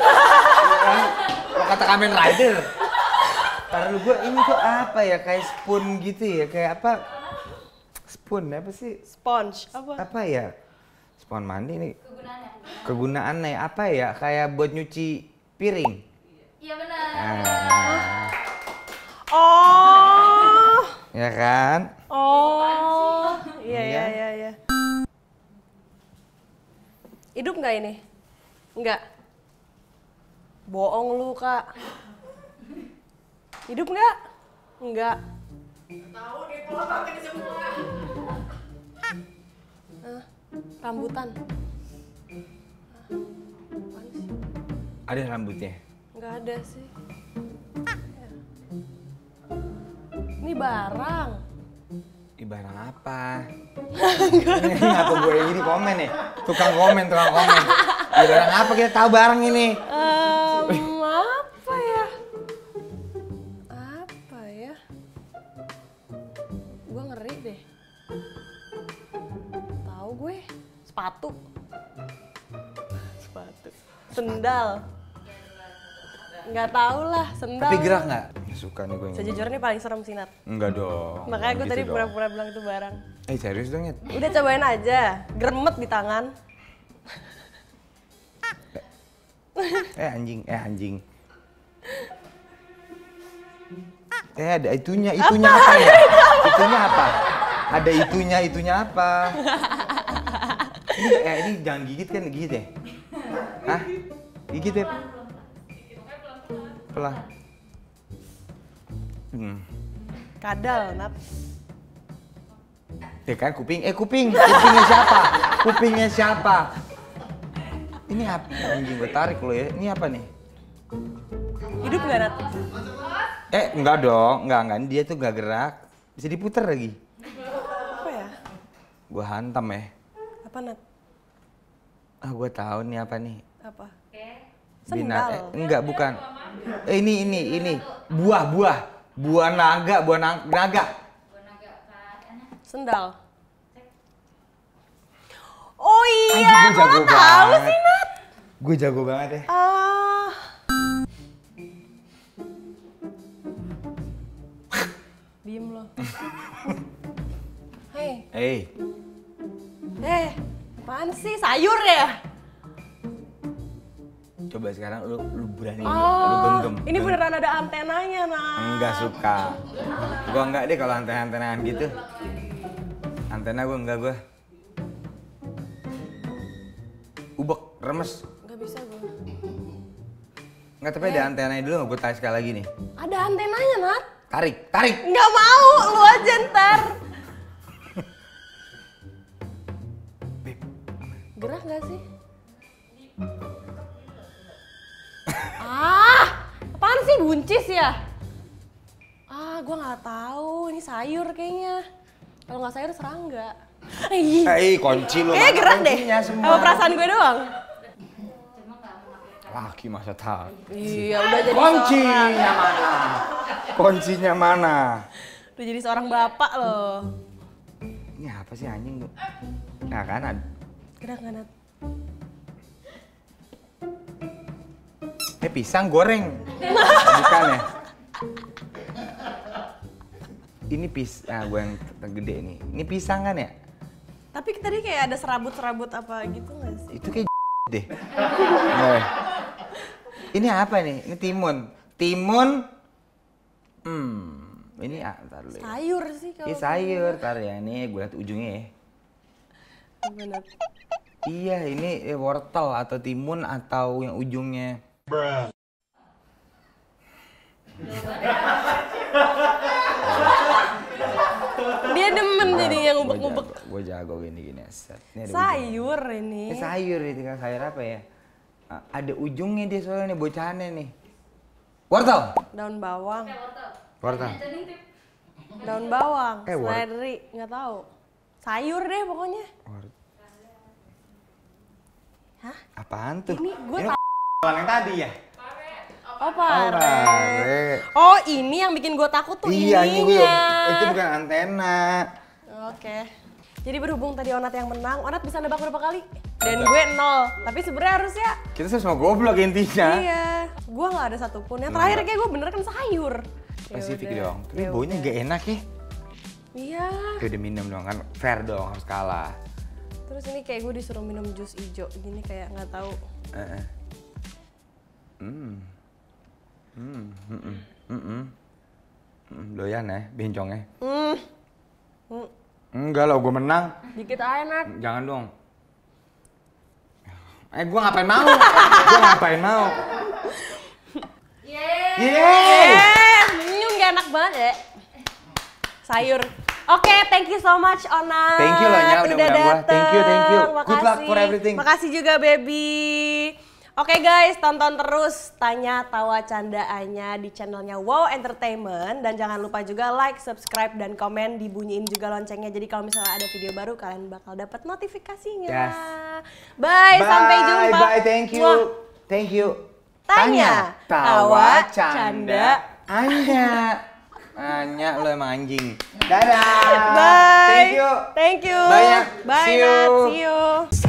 Lo kata Kamen Rider. Taruh gue ini tuh apa ya? Kayak spoon gitu ya? Kayak apa? Spoon apa sih? Sponge. Apa? Apa ya? Spon mandi nih. Kegunaannya apa ya? Kayak buat nyuci piring. Iya benar. Oh. Ya kan? Oh. Iya. Hidup nggak ini? Nggak. Bohong lu, Kak. Hidup nggak? Nggak. Tahu deh kalau pakai semua. Rambutan. Ada rambutnya? Nggak ada sih. Ini barang. Barang apa? Ini apa gue yang gini komen ya? Tukang komen. Ya barang apa kita tahu barang ini? Apa ya? Apa ya? Gue ngeri deh. Tahu gue? Sepatu. Sendal. Nggak tahu lah, sendal. Tapi gerak nggak? Suka nih gue. Sejujurnya paling serem sih, Nat. Enggak dong. Makanya gue gitu tadi dong. pura-pura bilang itu barang. Serius dong ya? Udah cobain aja, gremet di tangan. Anjing. Ada itunya apa ya? Itunya apa? Ada itunya apa? Ini jangan gigit kan, gigit ya? Hah? Gigit ya? Pelan. Kadal, Nat. Ya kan kupingnya siapa? Ini apa? Anjing gue tarik lo ya. Ini apa nih? Hidup nggak, Nat? Enggak dong, enggak. Dia tuh gak gerak. Bisa diputar lagi. Apa ya? Gua hantam ya. Apa, Nat? Gue tahu nih apa nih. Apa? Binat. Sendal. Enggak, bukan. Ini. Buah naga. Sendal. Oh iya, Anjing, gue jago kok tahu banget. sih, Nat? Gue jago banget ya. Diem lo. Hei. Apaan sih? Sayur ya? Coba sekarang lu berani lu genggam. Ini beneran ada antenanya, Nat. Enggak suka. Gua enggak deh kalau antena-antenaan gitu. Antena gua. Ubek, remes. Nggak bisa gue. Enggak, tapi ada antenanya dulu nggak? Gue tarik sekali lagi nih. Ada antenanya, Nat. Tarik. Nggak mau, lu aja ntar. Beb. Gerak nggak sih? Apaan sih, buncis ya? gue nggak tahu. Ini sayur kayaknya. Kalau nggak sayur serangga. Kunci lu. Gerak deh. Apa perasaan gue doang? Laki masa tahu. Iya, udah jadi Kuncinya mana? Kuncinya mana? Udah jadi seorang bapak loh. Ini apa sih anjing tuh? Nah kan Gerak nggak? Pisang goreng. Bukan ya? Ini gue yang gede nih. Ini pisang kan ya? Tapi tadi kayak ada serabut-serabut apa gitu nggak sih? Itu kayak deh. Ini apa nih? Ini timun. Timun. Ini ntar dulu. Sayur sih kalau. Ini sayur, ntar ya. Nih gue liat ujungnya ya. Bener. Iya, ini wortel atau timun atau yang ujungnya. Dia demen jadi yang ngubek-ngubek. Gue jago gini-gini. Sayur ini. Sayur itu kan sayur apa ya? Ada ujungnya dia soalnya nih bocahannya nih. Wortel. Daun bawang. Wortel. Daun bawang. Wortel. Seledri, nggak tahu. Sayur deh pokoknya. Hah? Apaan tuh? Ini gue yang tadi ya? Oh, pare. Pare. Oh, ini yang bikin gue takut tuh Iya, ininya. itu bukan antena. Oke. Jadi berhubung tadi Onat yang menang, Onat bisa nebak berapa kali? Dan gue 0. Tapi sebenarnya harusnya Kita semua goblok intinya. iya. Gue nggak ada satupun. Yang terakhir kayak gue bener kan sayur. Spesifik Yaudah. dong. Tapi baunya gak enak ya. Iya. Ya udah minum dong kan. Fair dong, harus kalah. Terus ini kayak gue disuruh minum jus hijau. Gini kayak nggak tahu. Doyan ya, bencongnya. Enggak lah, gue menang. Dikit aja, Nat. Jangan dong. Gue ngapain mau? Gue ngapain mau? Yeay! Minum gak enak banget ya. Sayur. Oke, thank you so much, Ona. Thank you loh, Nya, udah undang gua. Thank you. Makasih. Good luck for everything. Makasih juga, baby. Oke guys, tonton terus Tanya Tawa Candaannya di channelnya Wow Entertainment. Dan jangan lupa juga like, subscribe, dan komen. Dibunyiin juga loncengnya. Jadi kalau misalnya ada video baru, kalian bakal dapat notifikasinya. Yes. Bye, sampai jumpa. Bye, thank you. Muah. Thank you. Tanya, tawa, canda. Anya, lo emang anjing. Dadah. Bye. Thank you. Thank you. Bye, Nya. Bye, See Nat. you. See you.